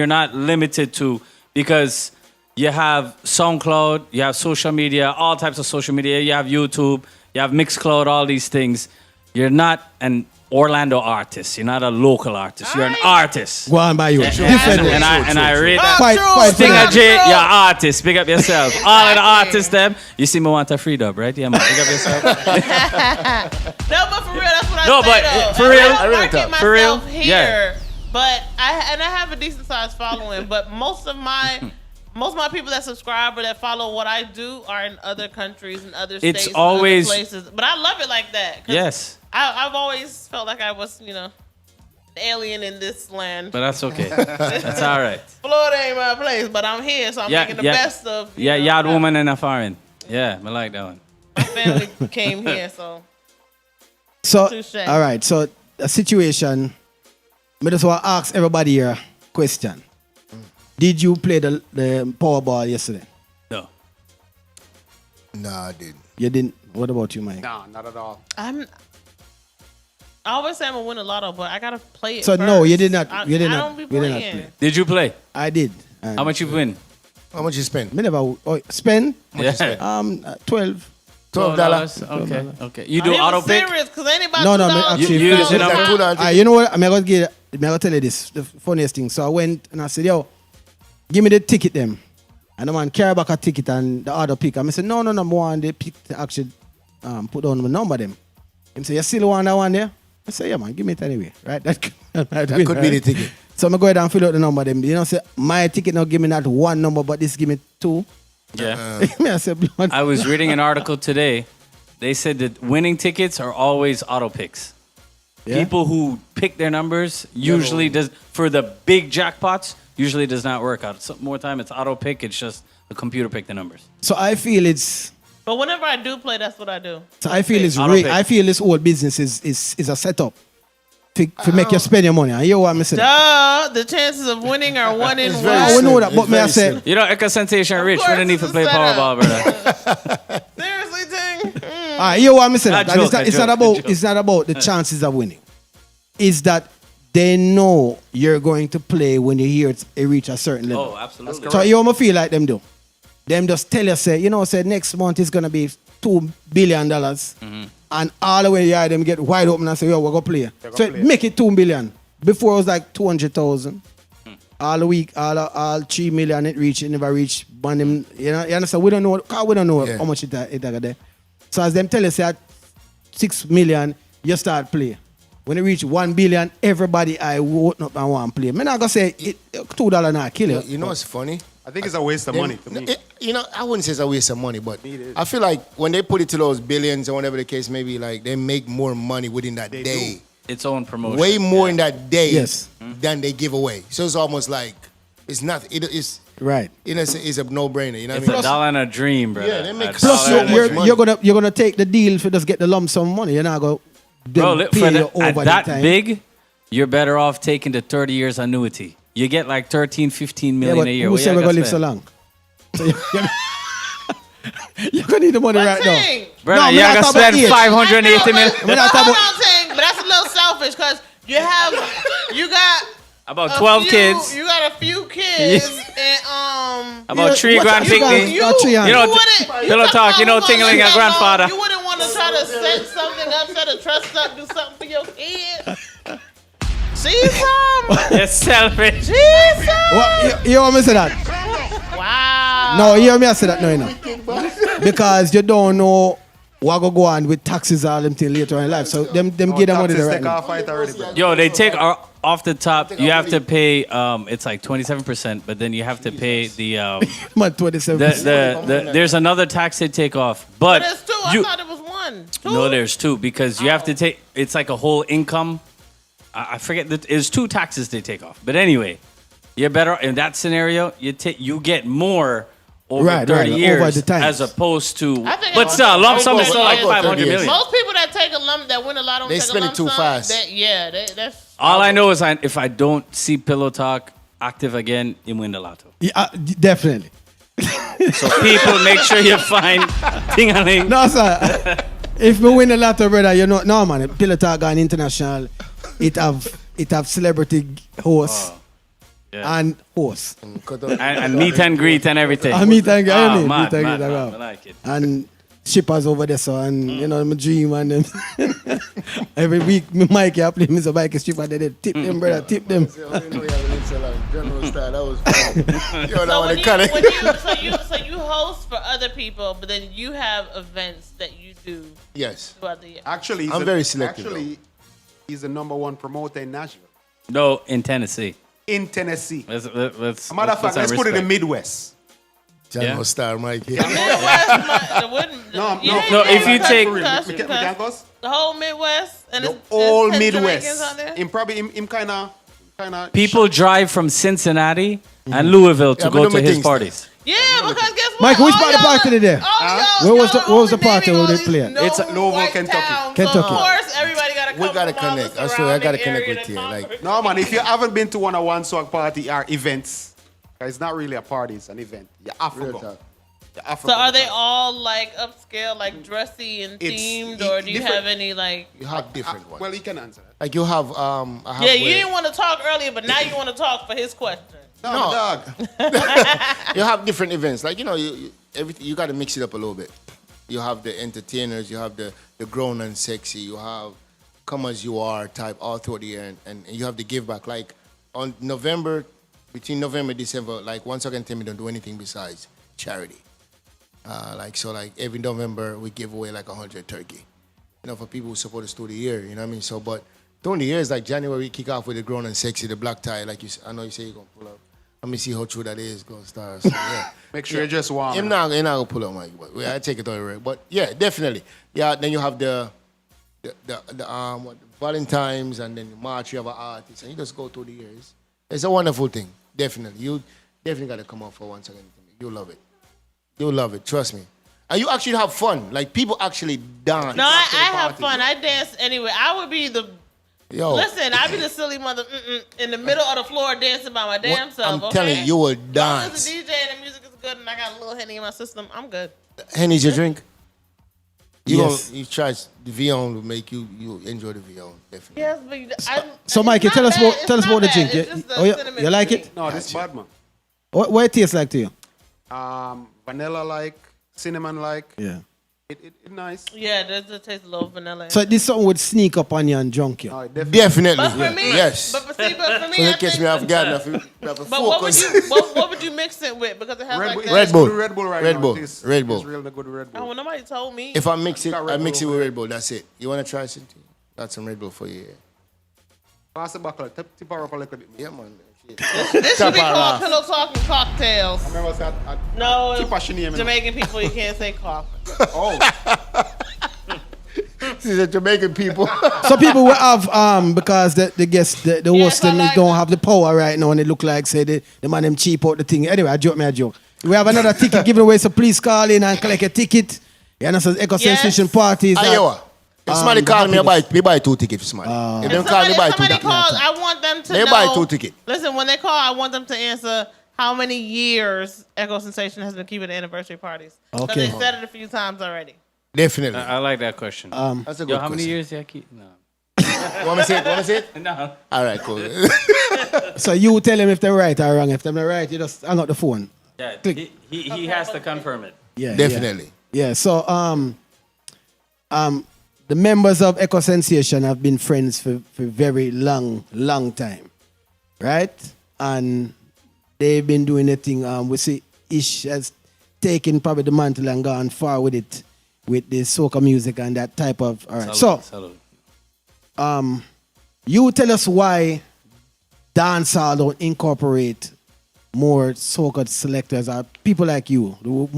not limited to, because you have SoundCloud, you have social media, all types of social media. You have YouTube, you have Mixcloud, all these things. You're not an Orlando artist. You're not a local artist. You're an artist. Go on by you. Defend it. And I rate that. Fight for Stinger that. J, you're artist. Big up yourself. All of the artists, them. You see me want a free dub, right? Yeah, man. Big up yourself. No, but for real, that's what I No, say, but though. for real, I don't market for real, myself here, yeah. but I have a decent sized following. But most of my people that subscribe or that follow what I do are in other countries and other states, and always- other places. But I love it like that. 'Cause Yes. I've always felt like I was, an alien in this land. But that's okay. That's all right. Florida ain't my place, but I'm here, so I'm making the best of. Yeah, yard woman and a foreign. Yeah, I like that one. My family came here, so. So, Touche. all right. So, a situation. I just want to ask everybody here a question. Did you play the Powerball yesterday? No. Nah, I didn't. You didn't. What about you, Mike? Nah, not at all. I always say I'm gonna win a lotto, but I gotta play it. So, first. no, you did not. I You did I not. don't be You did not playing. play. Did you play? I did. And How much you win? How much you spend? Me never. Spend Yeah. 12. $12. Okay. You do He was auto pick? serious, because anybody No, no, $2 me actually- You use the number? You know what? I'm gonna tell you this. The funniest thing. So I went and I said, "Yo, give me the ticket, them." And the man carry back a ticket and the other pick. And I said, "No, I want the pick to actually put down my number, them." He said, "You still want that one there?" I said, "Yeah, man, give me it anyway." Right? That could be the ticket. So I'm go ahead and fill out the number, them. You know, say my ticket now give me not one number, but this give me two. Yeah. I said, "Blood." I was reading an article today. They said that winning tickets are always auto picks. Yeah? People who pick their numbers usually does, for the big jackpots, usually does not work out. Some more time it's auto pick. It's just the computer pick the numbers. So I feel it's. But whenever I do play, that's what I do. So I feel it's Auto pick. I feel this whole business is a setup to make you spend your money. And you know what I'm saying? Duh, the chances of winning are 1 in 1. I know that, but It's me I very say, simple. You know, Echo Sensation Rich, we course don't need to it's a play setup. Powerball, brother. Seriously, Ting? you know what I'm saying? I And joke, it's not, I it's not joke, I about joke. it's not about the chances of winning. It's that they know you're going to play when you hear it reach a certain level. Oh, absolutely. So you almost feel like them do. Them just tell you, say next month is gonna be $2 billion, and all the way them get wide open and say, yo, we're gonna play. So play. make it $2 billion. Before it was like 200,000. All the week, all 3 million it reached, it never reached. But them, you understand? We don't know Yeah. how much it got there. So as them tell you, say at 6 million, you start play. When it reach 1 billion, everybody I woke up and want to play. I'm not gonna say $2 not kill you. You know what's funny? I think it's a waste of money to me. I wouldn't say it's a waste of money, but I feel like when they put it to those billions or whatever the case may be, like they make more money within that day. Its own promotion. Way more in that day Yes. than they give away. So it's almost like it's nothing. It's Right. it's a no-brainer. You know It's what I a mean? dollar and a dream, brother. Yeah, they make A Plus, dollar and a so much dream. money. you're gonna take the deal for just get the lump sum money. You're not gonna Bro, look, pay for you at over the that time. big, you're better off taking the 30 years annuity. You get like 13, 15 Yeah, million but a year. who What said you we're gotta gonna live so spend? long? So you're gonna need the money But right now. Ting, Brother, No, you me not gotta talk about spend age. 580 million. We're not talking hold about- on, Ting, but that's a little selfish, because you got About a 12 few- kids. You got a few kids, and About Yeah, 3 what's grand that? You got- picnic. got 300. You know, wouldn't- Pillow talk talk, about you know, who gonna tingling live a that grandfather. long. You wouldn't want to try to set something up, set a trust up, do something for your kids. Jesus. You're selfish. Jesus. What, you want me to say that? Wow. No, you hear me I say that no, you know. Because you don't know what go on with taxes all them thing later in life. So them give them money there right now. Yo, they take off the top. You have to pay. It's like 27%, but then you have to pay the. Man, 27%. There's another tax they take off, but There's two. I thought it was one. Two? No, there's two because you have to take. It's like a whole income. I forget. There's two taxes they take off. But anyway, you're better in that scenario. You get more over 30 years over the time. as opposed to. But still, a lump sum is still like 500 million. Most people that take a lump that win a lot don't they take spend a lump it too sum. fast. That's. All I know is if I don't see Pillow Talk active again, you win the lotto. Yeah, definitely. So people, make sure you find Ting-a-ling. No, sir. If we win the lotto, brother, you know, no, man. Pillow Talk gone international. It have celebrity hosts and hosts. And meet and greet and everything. And meet and greet. I like it. And shippers over there, so, and you know, my dream and them. Every week, my Mike, I play Mr. Mike stripper, they tip them, brother, tip them. So you host for other people, but then you have events that you do. Yes. Throughout the year. Actually, I'm very selective. Actually, he's the #1 promoter in Nashville. No, in Tennessee. In Tennessee. Let's, As a matter of fact, let's put it in the Midwest. General Star Mike here. No. If you take we can go. The whole Midwest and The whole Jamaicans Midwest. out there? Him kind of. people drive from Cincinnati and Louisville to go to his parties. Yeah, because guess what? Mike, which part of the party today? Where was the party where they play? It's at Louisville, Kentucky. So of course, everybody got to come. We gotta connect. I swear, I gotta connect with you. Like, No, man, if you haven't been to one Swagg party or events, it's not really a party, it's an event. You have to go. So are they all like upscale, like dressy and themed, or do you have any like? you have different ones. Well, you can answer that. Like you have, Yeah, you didn't want to talk earlier, but now you want to talk for his question. No, dog. You have different events. Like, you know, everything, you got to mix it up a little bit. You have the entertainers, you have the grown and sexy, you have come as you are type all throughout the year, and you have the give back. Like on between November and December, like once again, tell me don't do anything besides charity. Like every November we give away like 100 turkey, you know, for people who support us through the year. You know what I mean? So, but during the years, like January, we kick off with the grown and sexy, the black tie. Like I know you say you're gonna pull up. Let me see how true that is, Gold Stars. So, yeah. Make sure you're just warm. I'm not gonna pull up, Mike. But I take it all right. But yeah, definitely. Yeah. Then you have the Valentine's, and then March you have an artist, and you just go through the years. It's a wonderful thing. Definitely, you definitely got to come out for once again. You'll love it. You'll love it. Trust me. And you actually have fun. Like people actually dance. No, I have fun. I dance anyway. I would be the. Yo. Listen, I'd be the silly mother in the middle of the floor dancing by my damn self. I'm telling you, you will As dance. a DJ and the music is good, and I got a little Henny in my system, I'm good. Henny's your drink? Yes. You try the Vion will make you enjoy the Vion, definitely. Yes, but So Mikey, tell us about the drink. You like it? No, this is bad, man. What it tastes like to you? Vanilla like, cinnamon like. Yeah. It nice. Yeah, it does taste a little vanilla. So this something would sneak up on you and drunk you. No, Definitely. But for me, yes. but for me, So I it catch think. me off guard enough. But what would you mix it with? Because it has Red like Bull. that. Red Bull. Red Bull right Red now. Bull. It's Red Bull. It's real good Red Bull. Oh, well, nobody told me. If I mix it, Got Red I mix it Bull with over Red Bull. That's it. You want to try something? Got some Red Bull for you. Yeah. Pass the buckle. Tip her up a little bit more. Yeah, man. Shit. This should be called Pillow Talking Cocktails. Remember what's that? No, Keep pushing him. Jamaican people, you can't say coffee. Oh. These are Jamaican people. So people will have because the guests the host them I like don't that. have the power right now and it look like say the man them cheap out the thing. Anyway, I joke. We have another ticket given away, so please call in and collect a ticket. You understand? Eco Sensation parties. Iowa. If somebody call me, I buy 2 tickets for somebody. If them call me, buy 2 Somebody tickets. calls, I want them to They know. buy 2 tickets. Listen, when they call, I want them to answer how many years Echo Sensation has been keeping the anniversary parties. Okay. Because they said it a few times already. Definitely. I like that question. That's a good Yo, how many question. years do I keep? No. Want me to say it? No. All right, cool. So you tell them if they're right or wrong. If they're not right, you just hang up the phone. Yeah, Click. he has to confirm it. Yeah. Definitely. Yeah. So the members of Echo Sensation have been friends for very long time, right? And they've been doing a thing. We see Ish has taken probably the mantle and gone far with it, with the soca music and that type of. All right. Salute. You tell us why dancehall don't incorporate more soca selectors or people like you.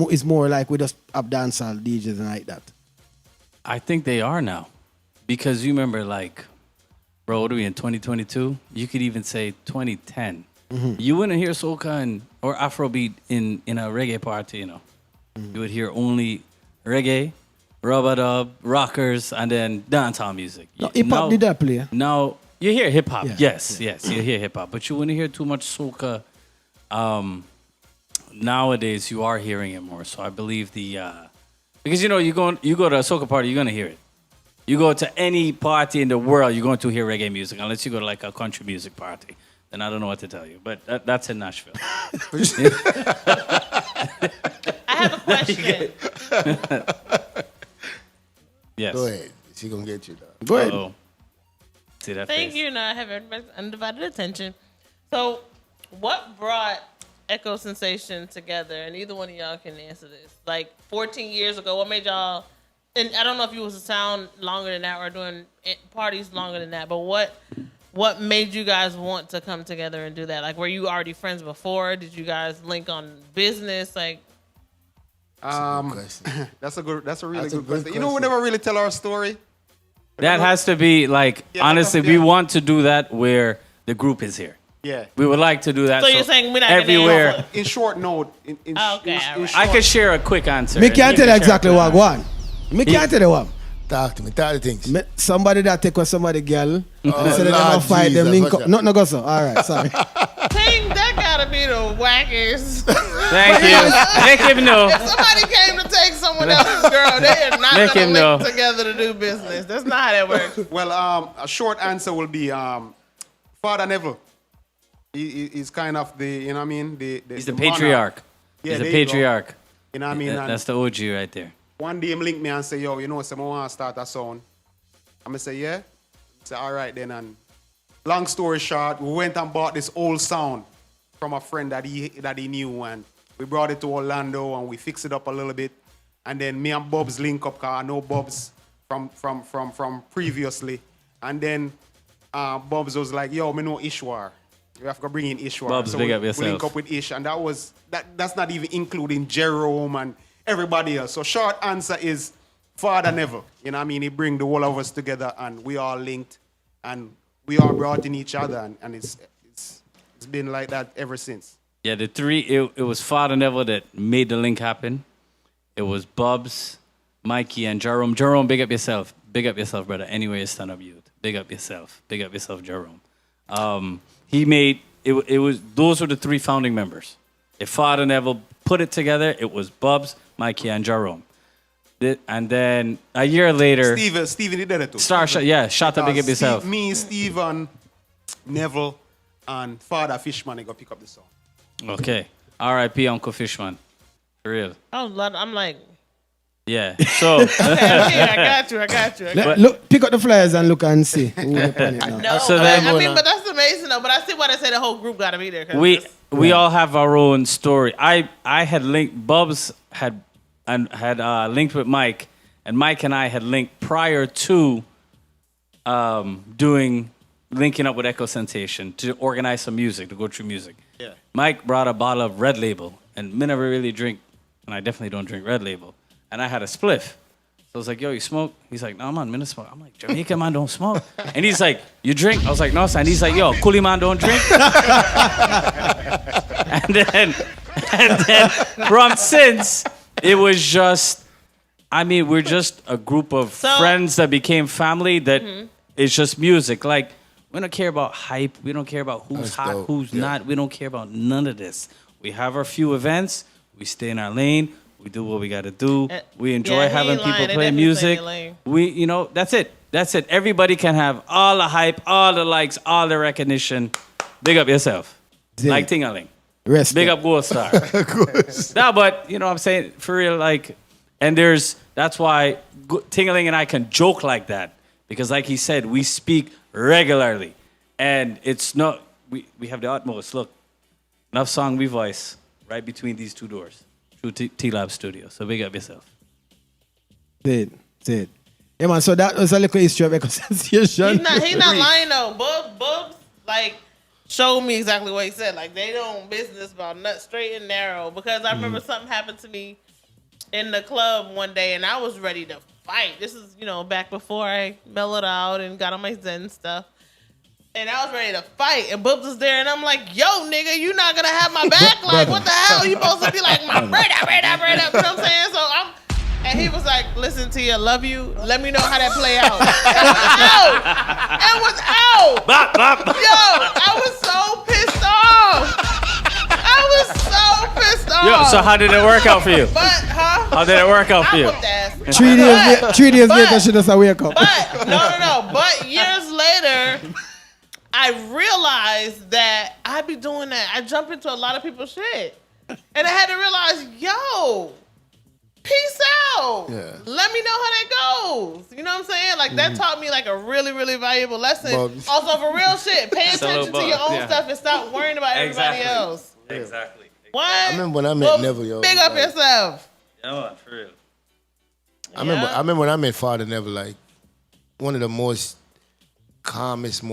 It's more like we just have dancehall DJs and like that. I think they are now. Because you remember, like, bro, what are we in 2022? You could even say 2010. Mm-hmm. You wouldn't hear soca or Afrobeat in a reggae party, you know. Mm-hmm. You would hear only reggae, rub-a-dub, rockers, and then dancehall music. No, hip-hop did that play? Now, you hear hip-hop. Yeah. Yes, you hear hip-hop. But you wouldn't hear too much soca. Nowadays, you are hearing it more. So I believe because, you know, you go to a soca party, you're going to hear it. You go to any party in the world, you're going to hear reggae music, unless you go to like a country music party. Then I don't know what to tell you. But that's in Nashville. I have a question. Yes. Go ahead. She going to get you, though. Go ahead. Uh-oh. See that Thank face? you. No, I have everybody's undivided attention. So, what brought Echo Sensation together? And either one of y'all can answer this. Like 14 years ago, what made y'all? And I don't know if you was a sound longer than that or doing parties longer than that. But what made you guys want to come together and do that? Like, were you already friends before? Did you guys link on business? Like, that's a really good question. You know, we never really tell our story. That has to be like, honestly, we want to do that where the group is here. Yeah. We would like to do that. So you're saying we're not everywhere. In short note, I could share a quick answer. Me can't tell you exactly what I want. Me can't tell you what. Talk to me. Tell the things. Somebody that take with somebody girl. Oh, so they don't fight them link up. No, go so. All right, sorry. Dang, that gotta be the wackest. Thank you. Make him know. If somebody came to take someone else's girl, they are not gonna link together to do business. That's not how that works. Well, a short answer will be Father Neville. He's kind of the, you know what I mean? He's the patriarch. Yeah, he's the patriarch. You know what I mean? That's the OG right there. One day him link me and say, yo, you know, I want to start a sound. I'm going to say, yeah? I say, all right then. And long story short, we went and bought this old sound from a friend that he knew. And we brought it to Orlando and we fixed it up a little bit. And then me and Bob's link up, because I know Bob's from previously. And then Bob's was like, yo, me know Ishwar. We have to bring in Ishwar. Bob's, so big up we yourself. link up with Ish. And that's not even including Jerome and everybody else. So short answer is Father Neville. You know what I mean? He bring the whole of us together and we all linked and we all brought in each other and it's been like that ever since. Yeah, the three, it was Father Neville that made the link happen. It was Bubs, Mikey, and Jerome. Jerome, big up yourself. Big up yourself, brother. Anyway, stand up youth. Big up yourself. Big up yourself, Jerome. He made, it was, those were the three founding members. If Father Neville put it together, it was Bubs, Mikey, and Jerome. And then a year later... Steven did it too. Shot up, big up yourself. Me, Steven, Neville, and Father Fishman, they go pick up the song. Okay. R.I.P. Uncle Fishman. For real. I'm like... Yeah. So... okay, I got you. Look, pick up the flyers and look and see. Who it now. No, so but that's amazing though. But I see why they say the whole group got to be there. We all have our own story. I had linked, Bubs had linked with Mike, and Mike and I had linked prior to linking up with Echo Sensation to organize some music, to go through music. Yeah. Mike brought a bottle of Red Label, and me never really drink, and I definitely don't drink Red Label. And I had a spliff. So I was like, yo, you smoke? He's like, no, man, I smoke. I'm like, Jamaican man don't smoke. And he's like, you drink? I was like, no, son. He's like, yo, Coolie man don't drink. and then from since, it was just, we're just a group of friends that became family that it's just music. Like, we don't care about hype. We don't care about who's hot, who's not. We don't care about none of this. We have our few events. We stay in our lane. We do what we got to do. We enjoy having people play music. That's it. That's it. Everybody can have all the hype, all the likes, all the recognition. Big up yourself. Like Ting-a-ling. Big up Gold Star. No, but, you know what I'm saying? For real, like, and there's That's why Tingling and I can joke like that. Because like he said, we speak regularly. And it's not, we have the utmost. Look, enough song we voice right between these two doors through T-Lab Studio. So big up yourself. Did. Yeah, man, so that was a little history of Echo Sensation. He's not lying, though. Bubs, like, showed me exactly what he said. Like, they don't business about nut straight and narrow. Because I remember something happened to me in the club one day, and I was ready to fight. This is, back before I mellowed out and got on my Zen stuff. And I was ready to fight, and Bubs was there, and I'm like, yo, nigga, you not gonna have my back? Like, what the hell? You supposed to be like, my bread up. You know what I'm saying? So and he was like, listen to you, love you. Let me know how that play out. It was out. Bop, bop. Yo, I was so pissed off. Yo, so how did it work out for you? How did it work out for you? 3 days later, she just wake up. But, no. But years later, I realized that I be doing that. I jump into a lot of people's shit. And I had to realize, yo, peace out. Yeah. Let me know how that goes. You know what I'm saying? Like, that taught me, like, a really, really valuable lesson. Also, for real shit, pay attention to your own stuff and stop worrying about everybody else. Exactly. What? I remember when I met Neville, yo. Big up yourself. Yeah, for real. I remember when I met Father Neville, like, one of the most calmest,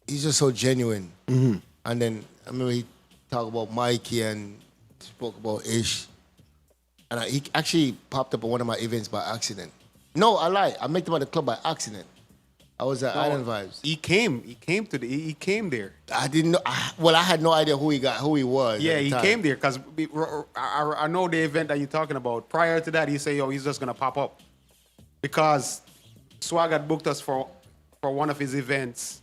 he's just so genuine. Mm-hmm. And then I remember he talked about Mikey and spoke about Ish. And he actually popped up at one of my events by accident. No, I lied. I met him at the club by accident. I was at Island Vibes. He came there. I didn't know. I had no idea who he was. Yeah, he came there because I know the event that you're talking about. Prior to that, he said, yo, he's just going to pop up. Because Swagg had booked us for one of his events.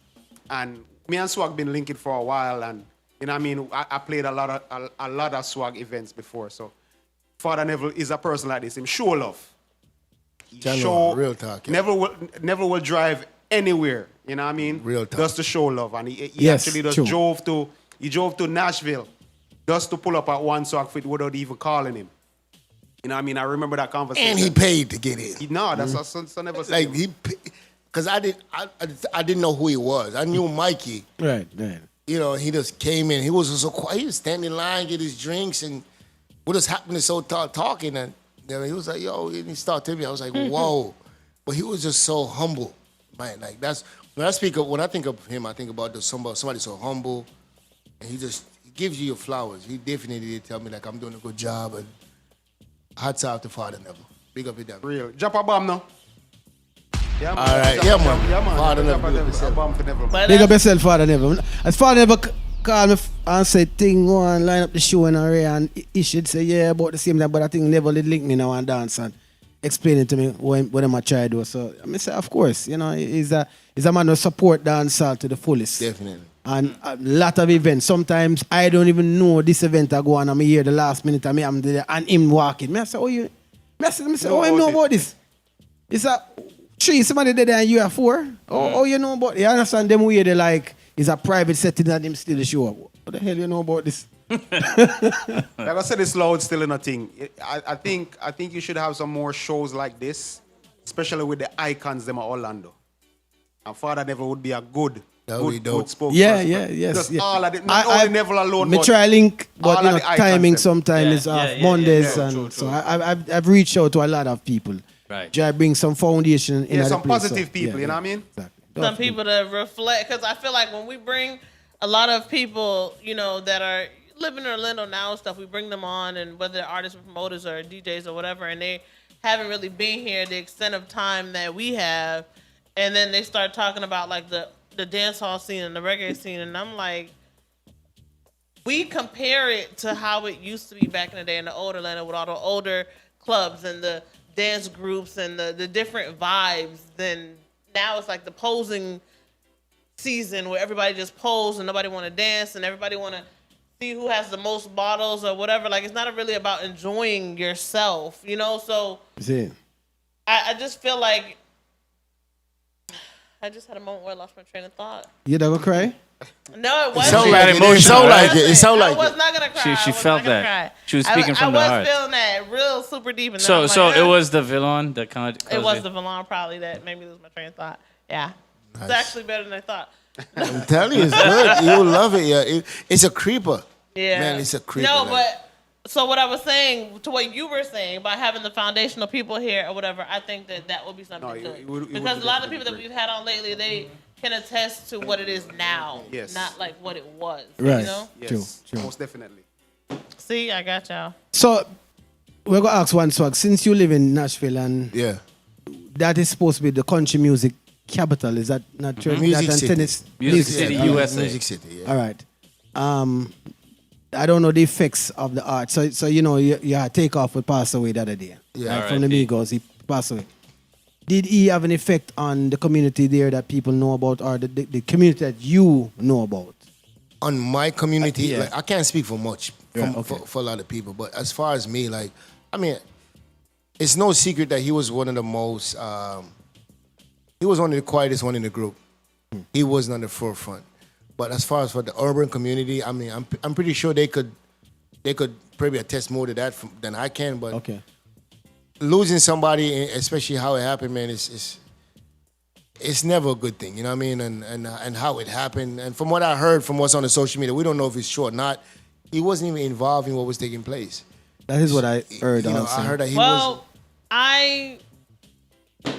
And me and Swagg been linking for a while. And, you know what I mean? I played a lot of Swagg events before. So Father Neville is a person like this. Him show love. Real talk. Yeah. Never will drive anywhere. You know what I mean? Real talk. Just to show love. And he actually just drove to Nashville just to pull up at one Swagg fit without even calling him. You know what I mean? I remember that conversation. And he paid to get in. That's a never like because I didn't know who he was. I knew Mikey. Right. You know, he just came in. He was just so quiet. He was standing in line, get his drinks, and we just happened to start talking. And then he was like, yo, and he started telling me. I was like, whoa. But he was just so humble. Man, like that's when I think of him, I think about somebody so humble, and he gives you your flowers. He definitely did tell me like I'm doing a good job, and hats out to Father Neville. Big up your dad. Real. Drop a bomb now. Yeah, man. All right. Yeah, man. Father Neville. Big up yourself, Father Neville. As Father Neville called me and said, thing go and line up the show and array, and he should say, yeah, about the same time, but I think Neville did link me now and dance and explaining to me what I try to do. So I say, of course, he's a man who support dancehall to the fullest. Definitely. And a lot of events. Sometimes I don't even know this event I go on. I'm here the last minute and I'm there and him walking. I say, you know about this? It's a 3, somebody there and you are 4. Oh, you know about it? You understand them way they like, it's a private setting and them still show up. What the hell you know about this? Like I said, it's loud still in a thing. I think you should have some more shows like this, especially with the icons them at Orlando. And Father Neville would be a good spokesperson. Yes. Just all of it. Not only Neville alone, but try link, but timing sometimes is Mondays, true. So I've reached out to a lot of people. Right. Try bring some foundation in some positive people. You know what I mean? Exactly. Some people to reflect, because I feel like when we bring a lot of people, that are living in Orlando now and stuff, we bring them on, and whether they're artists or promoters or DJs or whatever, and they haven't really been here the extent of time that we have, and then they start talking about like the dance hall scene and the reggae scene, and I'm like, we compare it to how it used to be back in the day in the old Atlanta with all the older clubs and the dance groups and the different vibes. Then now it's like the posing season where everybody just pose and nobody want to dance and everybody want to see who has the most bottles or whatever. Like, it's not really about enjoying yourself, So I just feel like I just had a moment where I lost my train of thought. You don't go cry? No, it It wasn't. sound like it. It sound like it. It sound like I was it. not gonna cry. She felt that. Cry. She was speaking from the I heart. was feeling that real super deep. And So, then so I'm like, it was the villain that kind of. It was the villain probably that made me lose my train of thought. Yeah, Nice. it's actually better than I thought. I'm telling you, it's good. You'll love it. Yeah, it's a creeper. Yeah, Man, it's a creeper. No, like. but so what I was saying to what you were saying by having the foundational people here or whatever, I think that would be something No, good it would because a lot of definitely people that be we've had on lately, they can attest to what it is now, Yes. not like what it was. Right. You know? Yes, True. most definitely. See, I got y'all. So we're gonna ask one Swag. Since you live in Nashville and Yeah. that is supposed to be the country music capital, is that not true? Music That and City. tennis- Music City, Yeah, USA. Music City. Yeah. All right. I don't know the effects of the art. So you know, yeah, Takeoff would pass away the other day. Yeah. Like, from the Migos, he passed away. Did he have an effect on the community there that people know about, or the community that you know about? On my community, Yeah. like I can't speak for much Yeah, okay. for a lot of people, but as far as me, like, I mean, it's no secret that he was one of the most, he was one of the quietest one in the group. He wasn't on the forefront. But as far as for the urban community, I mean, I'm pretty sure they could probably attest more to that than I can. But Okay. losing somebody, especially how it happened, man, it's never a good thing. You know what I mean? And how it happened. And from what I heard from what's on the social media, we don't know if it's true or not. He wasn't even involved in what was taking place. That is what I heard You know, also. I heard that he Well, I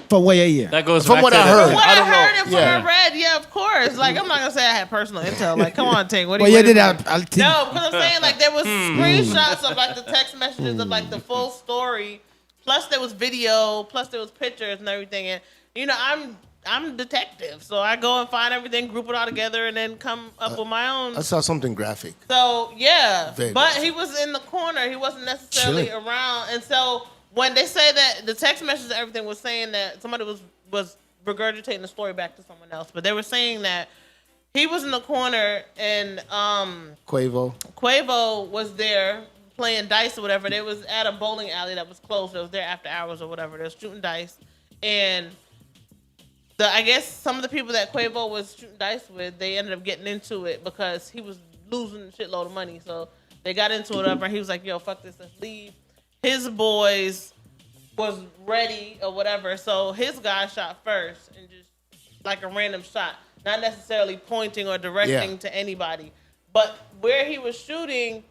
From what you hear? That goes From back what to I the- heard. what I I don't know. heard and what Yeah. I read, yeah, of course. Like, I'm not gonna say I had personal intel. Like, come on, Ting. What do Well, you? you what do did you- have. I'll think. No, because I'm saying like there was screenshots of like the text messages of like the full story. Plus there was video. Plus there was pictures and everything. And you know, I'm a detective, so I go and find everything, group it all together, and then come up with my own. I saw something graphic. So yeah, Very but graphic. he was in the corner. He wasn't necessarily Chilling. around. And so when they say that the text messages and everything was saying that somebody was regurgitating the story back to someone else, but they were saying that he was in the corner and Quavo was there playing dice or whatever. They was at a bowling alley that was closed. It was there after hours or whatever. They was shooting dice, and I guess some of the people that Quavo was shooting dice with, they ended up getting into it because he was losing a shitload of money. So they got into it, whatever. And he was like, "Yo, fuck this, let's leave." His boys was ready or whatever, so his guy shot first and just like a random shot, not necessarily pointing or directing to anybody. But where he was shooting,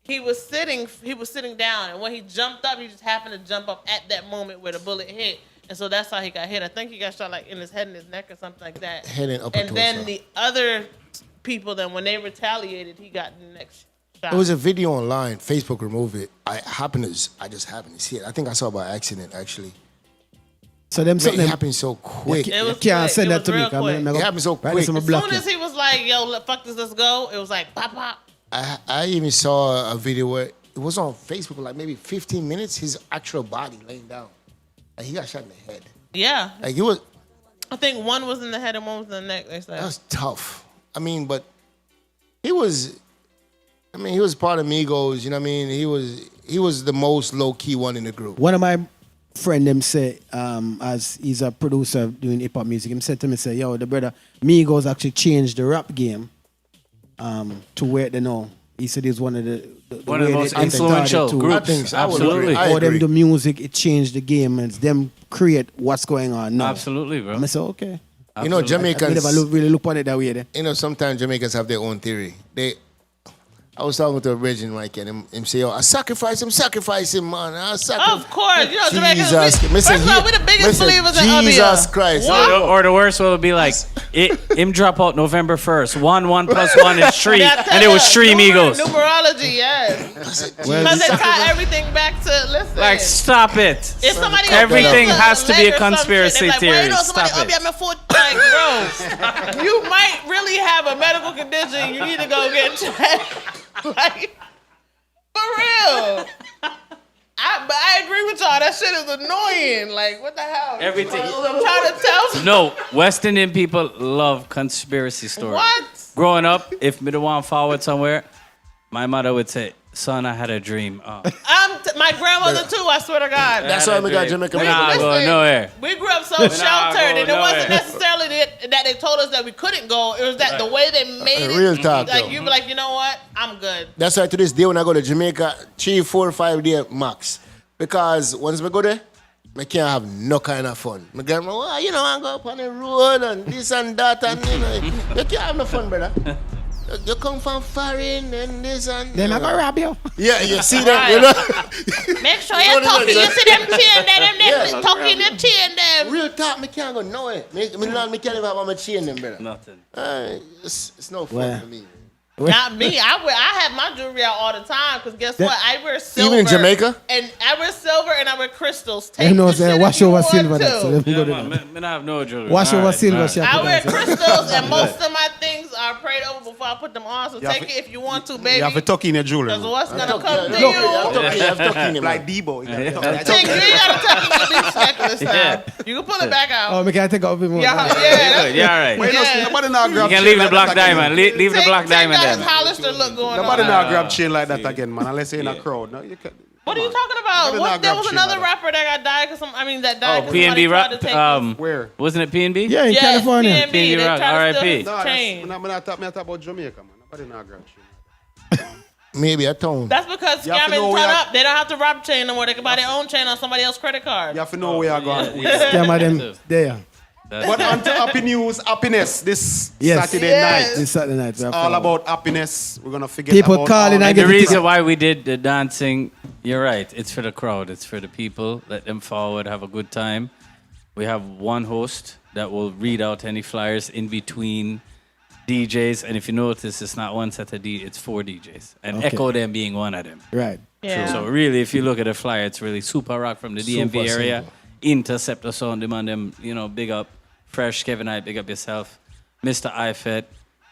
he was sitting down, and when he jumped up, he just happened to jump up at that moment where the bullet hit. And so that's how he got hit. I think he got shot like in his head and his neck or something like that. Head and upper And then torso. the other people, then when they retaliated, he got the next shot. There was a video online. Facebook removed it. I just happened to see it. I think I saw it by accident, actually. So them Man, something. it happened so quick. It was Can't quick. send It that was to me. real quick. It happened so Right, quick. some As block soon you. as he was like, "Yo, fuck this, let's go," it was like pop pop. I even saw a video where it was on Facebook, like maybe 15 minutes, his actual body laying down. Like he got shot in the head. Yeah, Like it was, I think one was in the head and one was in the neck. They said. that was tough. I mean, but he was part of Migos, you know what I mean? He was the most low-key one in the group. One of my friend them say, as he's a producer doing hip hop music, him said to me, say, "Yo, the brother Migos actually changed the rap game to where they know." He said he's one of the One of the way most they started influential to- I groups. think so. I would Absolutely. agree. I How them agree. do music, it changed the game, and it's them create what's going on now. Absolutely, bro. I say, okay. You know, Absolutely. I Jamaicans, never really look on it that way. Then. you know, sometimes Jamaicans have their own theory. I was talking to a Virgin Mike and him say, "Oh, I sacrifice him, man. I sacrifice." Of course, you know, Jamaicans. Jesus, First of all, we're the biggest believers in Abia. Jesus Christ. Or the worst will be like, him drop out November 1st. 1 + 1 is 3. And it was 3 Migos. Numerology, yes. Because they tie everything back to, listen. Like, stop it. If somebody Everything else has to be a leg or some conspiracy shit, theory. Well, you know, somebody Stop it. up your foot, like, bro, you might really have a medical condition. You need to go get checked. Like, for real. But I agree with y'all. That shit is annoying. Like, what the hell? Everything. I'm trying to tell. No, West Indian people love conspiracy stories. What? Growing up, if me want forward somewhere, my mother would say, "Son, I had a dream." I'm my grandmother too. I swear to God. That's why we got Jamaica. We're not going nowhere. We grew up so sheltered, and it wasn't necessarily that they told us that we couldn't go. It was that the way they made it. Real talk, like though. you be like, you know what? I'm good. That's why to this day when I go to Jamaica, 3, 4, 5 days max. Because once we go there, I can't have no kind of fun. My grandma, well, you know, I go up on the road and this and that, and you know, you can't have no fun, brother. You come from foreign and this and Then I go rob you. Yeah, you see that, you know? Make sure you're talking. You see them chain them talking them chain them. Real talk, me can't go nowhere. Me can't even have my chain them, brother. Nothing. It's no fun for me. Not me. I have my jewelry out all the time because guess what? I wear silver. Even in Jamaica? And I wear silver and I wear crystals. You know what I'm saying? Wash over silver. So let me go Yeah, there. man, I have no jewelry. Wash over silver. I wear crystals and most of my things are prayed over before I put them on. So take it if you want to, baby. You have to tuck in your jewelry. Because what's going to come to You you? have to tuck in him. Like Debo. You gotta tuck in. Think you ain't got to tuck in your beach necklace now. You can pull it back out. Oh, me can take out a bit more. Yeah, Yeah, all right. Wait, Yeah. nobody now You grab can chain leave the like black that diamond. again. Leave the black diamond Take then. that Hollister look going Nobody on. now grab chain like that again, man. Unless you're in a crowd. No, you can. What are you talking about? Nobody now There was grab chain another like that. rapper that got died because that died because P&B somebody tried to Rock. take Where? Wasn't it P&B? Yeah, in California. P&B. They P&B Rock, tried to steal R.I.P. his No, chain. I'm not talking about Jamaica, man. Nobody now grab chain. Maybe a town. That's because You have to scamming know turn where up. They don't have to rob chain no more. They can buy their own chain on somebody else's credit card. You have to know where you're going. Scam them there. But on to happy news, happiness this Yes. Saturday Yes. night. This Saturday night. we have All fun. about happiness. We're gonna forget People about calling all and And get the the reason ticket. why we did the dancing, you're right. It's for the crowd. It's for the people. Let them forward, have a good time. We have one host that will read out any flyers in between DJs. And if you notice, it's not one set of it's 4 DJs. And Okay. Echo them being one of them. Right. Yeah. So really, if you look at the flyer, it's really Super Rock from the DMV Super area. simple. Interceptor Sound, them, big up. Fresh, Kevin I, big up yourself. Mr. IFED,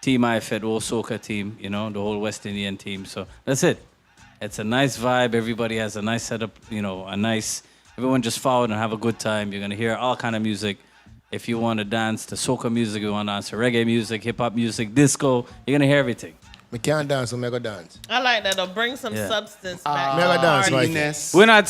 Team IFED, whole soca team, the whole West Indian team. So that's it. It's a nice vibe. Everybody has a nice setup, everyone just forward and have a good time. You're going to hear all kind of music. If you want to dance to soca music, you want to dance to reggae music, hip-hop music, disco, you're going to hear everything. Me can't dance, so me go dance. I like that. They'll bring some Yeah. substance back. Me go dance, Mikey. happiness. We're not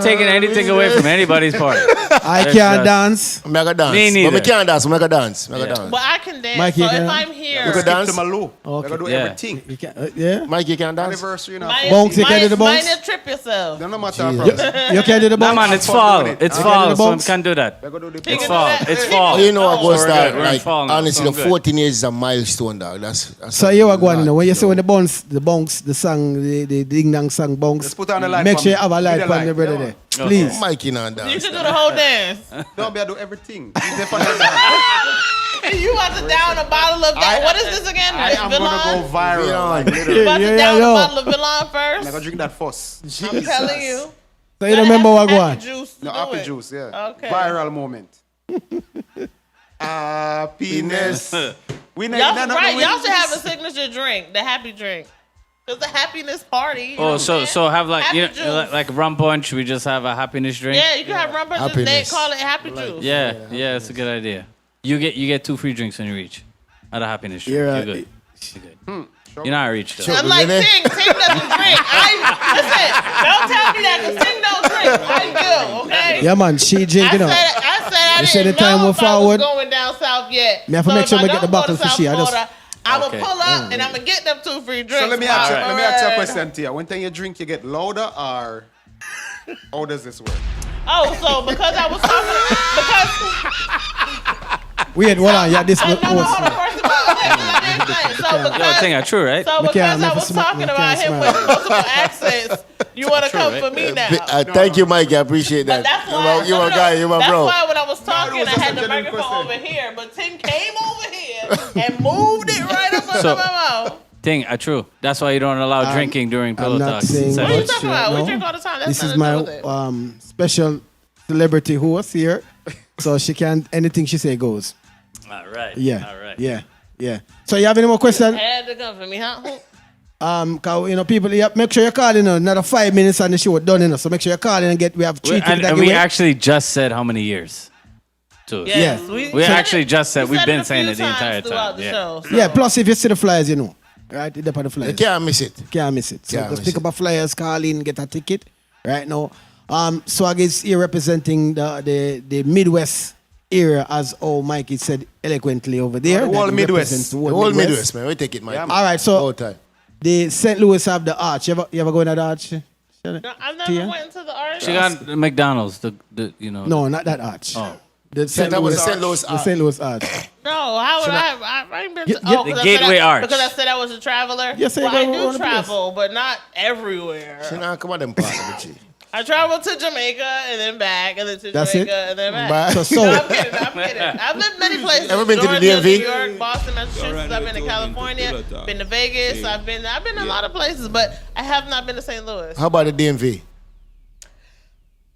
taking anything away from anybody's part. I That's can't just- dance. Me go dance. Me But me neither. can't dance, so me go dance. Me go Yeah. dance. But I can dance. Mikey, so you if can- I'm here, You could Skip dance? to Malou. Okay. They're gonna do Yeah. everything. You can, yeah. Mikey, you can't dance? Anniversary, you know. might, Bonks, you can do the might bonks? need to trip yourself. Don't no matter. Jesus. problem. You can do the Nah, bonks. man, it's Have fun fall. doing it. It's You fall, can do the so we bonks? can't do that. They're gonna do the You It's can do fall. that. It's fall. You know what Oh, goes we're start, good. We're in like, fall now, honestly, so the I'm good. 14 years is a milestone, dog. That's So you are going, lot, when you say when the bonks, the song, the ding dong song bonks, Let's put on the light make for sure me. you have a Give light me the for light. the brother Yeah, there. man. Please. Mikey not You dance. can do the whole dance. No, be I do everything. He's there for that. You about to down a bottle of that. What is this again? I am gonna go Villon? viral. Villain. Like, You literally. about to Yeah, down yo. a bottle of Villon I'm gonna first? drink that first. I'm telling you. So you remember what Happy going? juice to No, do happy it. juice, yeah. Okay. Viral moment. Happiness. We know, Y'all, no, no, right, no, y'all should have a signature drink, the happy drink. It's the happiness party. You know Oh, what so I'm so saying? have like Happy like, juice. like rum punch. We just have a happiness drink. Yeah, you can have rum punch. They Happiness. call it happy juice. Yeah, that's a good idea. You get 2 free drinks when you reach at a happiness drink. You're You're right. good. You're good. You're not reach though. I'm like, Really? Ting doesn't drink. Listen, don't tell me that because Ting don't drink. I do, okay? Yeah, man, she drinking up. I You said didn't the time know will if I was forward. going down south yet. Me have to make if sure I we get the don't go bottle to for South she. I just- Florida, I'm Okay. going to pull up and I'm going to get them 2 free drinks. So let me ask you a Word. question to you. When you drink, you get louder or how does this work? Oh, so because I was talking, Wait, hold on. Yeah, this no, was. hold on, first of all, okay, so Yo, because, thing, true, right? so Me because can't I never was smoke, talking me about can't him smile. with multiple accents, you want to come right? for me now. Thank you, Mikey. I appreciate But that. that's why You my guy. You my that's bro. why when I was talking, was I just had a the genuine microphone question. over here, but Tim came over here and moved it right up under So- my mouth. Thing, true. That's why you don't allow drinking during Pillow I'm not Talks. saying What are you much talking right about? We now. drink all the time. That's This is nothing to do with my it. special celebrity host here, so she can anything she say goes. All right. Yeah, All right. yeah. So you have any more questions? Had to come for me, huh? 'Cause, people, make sure you're calling another 5 minutes and the show done, so make sure you're calling and we have 3 tickets And that we give away. actually just said how many years. Too. Yes, Yeah. We said actually just said we we've said been a saying few it the entire times throughout time. the Yeah. show, so. Yeah, plus if you see the flyers, right? It's up on the You flyers. can't miss it. Can't miss it. So Can't just miss pick it. up a flyers, call in, get a ticket, right now. Swagg is here representing the Midwest area, as Mikey said eloquently over there. The whole Midwest. The whole Midwest, man. We take it, Mike. Yeah, all right, so all time. the St. Louis have the Arch. You ever go in the Arch? No, I've never went into the Arch. She got McDonald's. No, not that Arch. Oh. The St. Louis Arch. The St. Louis Arch. No, how would I ain't been to the Gateway Arch. Because I said I was a traveler. Yes, well, I do travel, but not everywhere. Come on, them partner, I traveled to Jamaica and then back, and then to That's Jamaica it? and then back. So No, I'm kidding. I've lived many places. Ever been to the Georgia, DMV? New York, Boston, Massachusetts. I've been to California. Been to Vegas. I've been a lot of places, but I have not been to St. Louis. How about the DMV?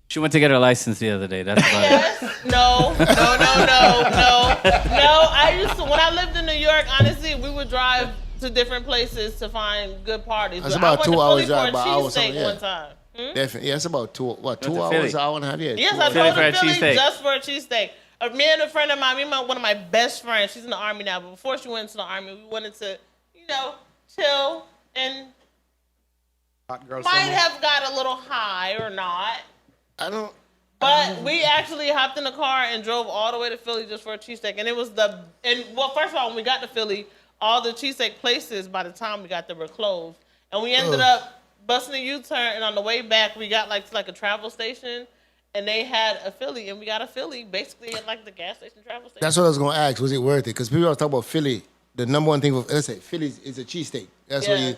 She went to get her license the other day. That's about it. Yes. No. I used to, when I lived in New York, honestly, we would drive to different places to find good parties. That's But about I 2 went to hours Philly drive, for but a I was cheesesteak yeah. one time. Definitely. Yeah, it's about 2 to hours, Philly. hour and a half. Yeah. Yes, 2 I hours. drove for a to Philly cheesesteak. just for a cheesesteak. Me and a friend of mine, one of my best friends, she's in the Army now, but before she went into the Army, we wanted to, chill and Hot girl might summer. have got a little high or not. I don't. But we actually hopped in the car and drove all the way to Philly just for a cheesesteak. And it was first of all, when we got to Philly, all the cheesesteak places by the time we got there were closed. And we ended up busting a U-turn, and on the way back, we got to a travel station, and they had a Philly, and we got a Philly basically at the gas station travel station. That's what I was going to ask. Was it worth it? Because people are talking about Philly. The number one thing, let's say, Philly is a cheesesteak. That's what you.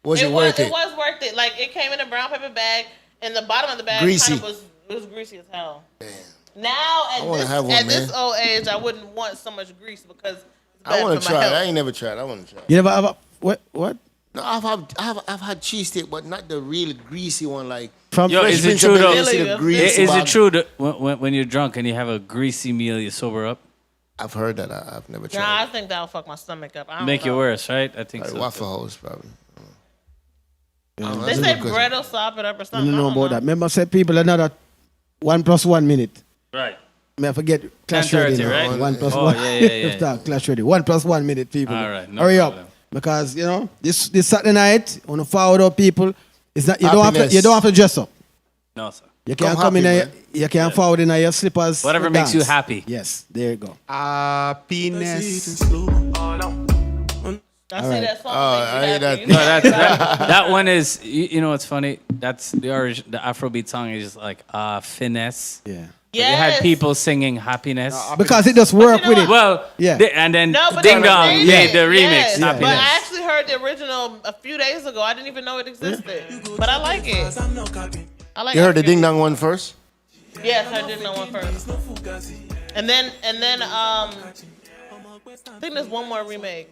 Was it worth it? It was worth it. It came in a brown paper bag, and the bottom of the bag Greasy. kind of was greasy as hell. Damn. Now at this old age, I wouldn't want so much grease because it's bad I want for to my try it. health. I ain't never tried. I want to try it. You never have a what? No, I've had cheesesteak, but not the real greasy one. From Yo, Fresh is it Prince true of though? Bel-Air, see the Is greasy Is bag. it true that when you're drunk and you have a greasy meal, you sober up? I've heard that. I've never tried. Nah, I it. think that'll fuck my stomach up. I don't Make it know. worse, right? I think Like so. Waffle House, probably. They say bread will sop it up or I something. don't know about that. Remember, I said people another 1 + 1 minute. Right. May I forget Clash 10:30, Ready now. right? 1 + Oh, 1. yeah. Start Clash Ready. 1 + 1 minute, people. All right, no Hurry problem. up. Because, this Saturday night, on the forward up people, it's not, you don't have to dress up. No, sir. You can't Come come in happy, there, you can't forward in your slippers. Whatever to makes you dance. happy. Yes, there you go. Happiness. I see that song. I makes you that- happy. No, that one is. You know what's funny? That's the Afrobeat song is just like finesse. Yeah. You had people singing happiness. Because it just work you know with what? it. Well, Yeah. and then No, but Ding they Dong made made it. the remix. Yes, Yeah. but Happiness. I actually heard the original a few days ago. I didn't even know it existed. But I like it. I like You heard the African- Ding Dong one first? Yes, I did know one first. And then I think there's one more remake.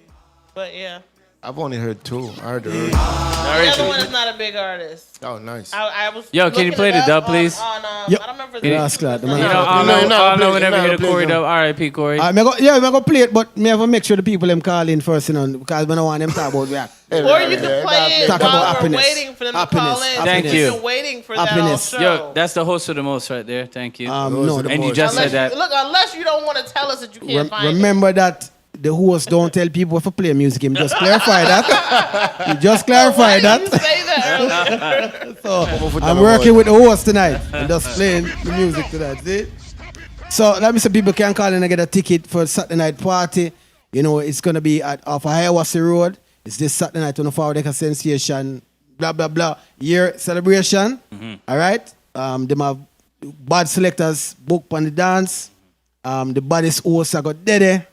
But yeah. I've only heard 2. I heard the original. The other one is not a big artist. Oh, nice. I was Yo, can you looking play it the up dub, please? On, Yep. I don't remember Yeah, the that's clear. The man- You know, No, I'll no, know please, whenever no, you hear the please, Corey no. dub. R.I.P. Corey. I'm going to play it, but me have to make sure the people them call in first, because we don't want them to talk about that. Or you can play it Talk while about we're happiness. waiting for them to Happiness. call in. Thank We've you. been waiting for that Happiness. all show. Yo, that's the host of the most right there. Thank you. No, the and you most. just said that. Unless you don't want to tell us that you can't find Remember that the host don't tell people if to play music. Him just clarify that. You just clarify it. Why did you that. say that earlier? So I'm working with the host tonight and just playing the music tonight. See? So let me say people can call in and get a ticket for Saturday night party. It's gonna be off of Hiawassee Road. It's this Saturday night on the Forward Decker Sensation, blah blah blah year celebration. All right. Them have bad selectors book on the dance. The baddest hosts I got Dede.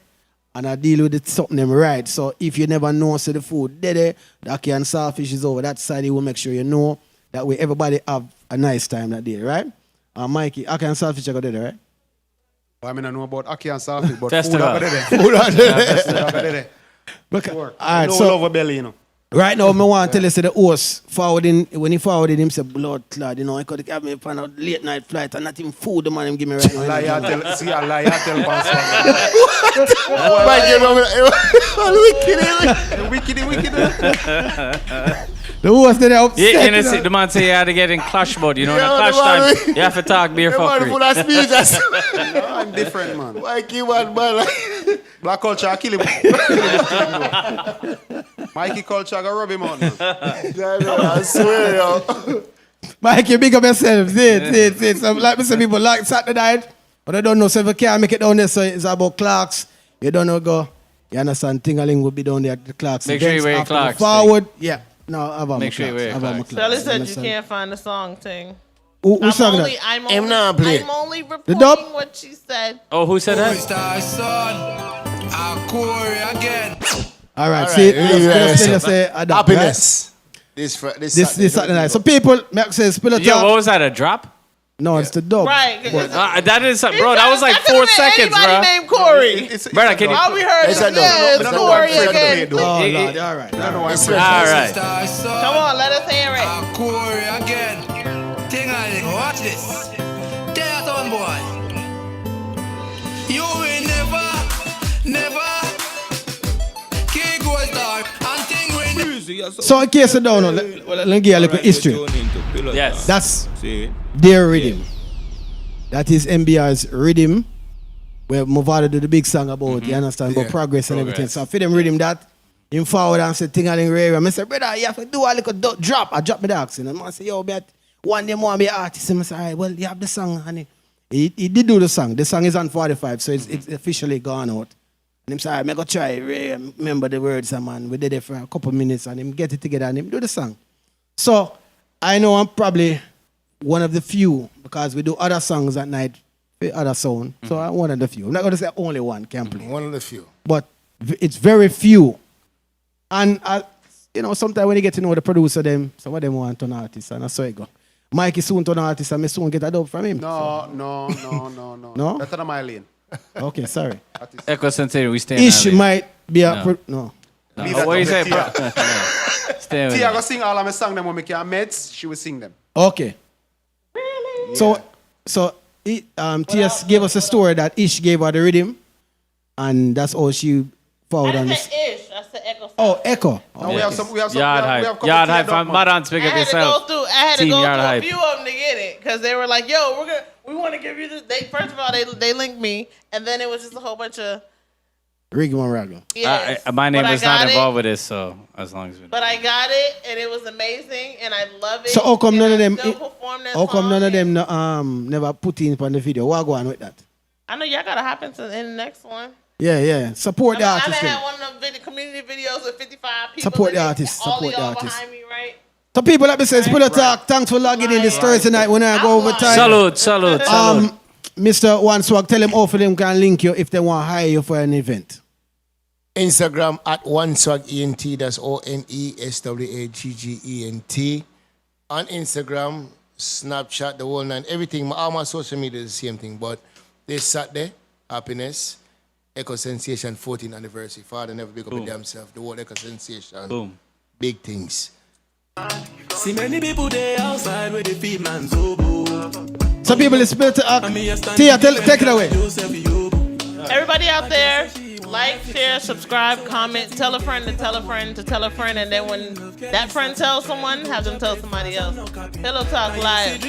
And I deal with it something them right. So if you never know, so the food Dede, the ackee and saltfish is over that side. You will make sure you know. That way everybody have a nice time that day, right? Mikey, ackee and saltfish I got Dede, right? I mean, I know about Aki and Safi, but Test food it out. over there. Food over there. Okay. Work. All right, No so love a belly, right now, I want to tell you, say the host forwarding, when he forwarded him, say, blood clot, I could have me on a late night flight and not even food the man him give me right now. Lie, tell, see, I lie, tell Pastor. Wicked. The host did upset. Yeah, the man say you had to get in clash mode. In the clash time, you have to talk beer fuckery. full of speed. I'm different, man. Why keep on, man? Black culture, I kill him. Mikey culture, I go rub him out, man. I swear, yo. Mike, you big up yourself. See it. So, like me say, people like Saturday night, but I don't know, so if you can't make it down there, so it's about Clarks. You don't know, go. You understand, Tingaling will be down there at the Clarks. Make sure you wear Clarks. Forward, yeah. No, I've Make sure you wear Clarks. Charlie said you can't find the song, Ting. Who's talking that? I'm only reporting what she said. Oh, who said that? All right, see, let's say happiness. This Saturday night. So people, Max says, Yo, what was that, a drop? No, it's the dub. Right. That is, bro, that was like 4 seconds, bro. Anybody named Corey. Bro, can you? All we heard is, it's Corey again. Oh, Lord, all right. All right. Come on, let us hear it. Corey again. Watch this. There's one boy. You will never kick goes dark and thing when. So in case you don't know, let me give you a little history. Yes. That's their rhythm. That is MBR's rhythm. Where Movado do the big song about, you understand, about progress and everything. So for them rhythm that, him forward and say, Tingaling Ray. I say, brother, you have to do a little drop. I drop my dogs. And I say, yo, bet. One day more be an artist. And I say, all right, well, you have the song, honey. He did do the song. The song is on 45, so it's officially gone out. And him say, all right, I'm going to try. Remember the words, man. We did it for a couple minutes, and him get it together, and him do the song. So, I know I'm probably one of the few, because we do other songs at night, other sound. So, I'm one of the few. I'm not going to say only one can play. One of the few. But it's very few. And, sometimes when you get to know the producer, some of them want an artist, and that's how it go. Mike is soon to an artist, and I soon get a dub from him. No. No? That's not my lane. Okay, sorry. Echo Sensei, we stay Ish might be a... No. What you say, bro? Stay with Tia go sing all of my songs them when we can meds, she will sing them. Okay. Really? So Tia gave us a story that Ish gave her the rhythm, and that's all she found on this. Ish. I said Echo. Oh, Echo. No, we have some Yard hype. Madon, speak up yourself. I had to go through a few of them to get it, because they were like, "Yo, we want to give you this." First of all, they linked me, and then it was just a whole bunch of Rigmarole. Yes. My name was not involved with this, so as long as we. But I got it, and it was amazing, and I love it. So how come none of them? How come none of them never put in on the video? What go on with that? I know y'all gotta hop into in the next one. Yeah. Support the artist. I had one of them community videos with 55 people. Support the artist. Support the artist. Behind me, right? So people like me says, Pillowtalk, thanks for logging in this Thursday night when I go over time. Salute. Mr. One Swagg, tell them how for them can link you if they want to hire you for an event. Instagram at OneSwaggENT, that's ONESWAGGENT. On Instagram, Snapchat, the whole nine, everything. All my social media is the same thing, but this Saturday, happiness. Echo Sensation 14th anniversary. Father never big up with themselves. The whole Echo Sensation. Boom. Big things. See many people there outside with the feet man so boo. Some people is built to act. Tia, take it away. Everybody out there, like, share, subscribe, comment, tell a friend to tell a friend to tell a friend, and then when that friend tells someone, have them tell somebody else. Pillow Talk Live.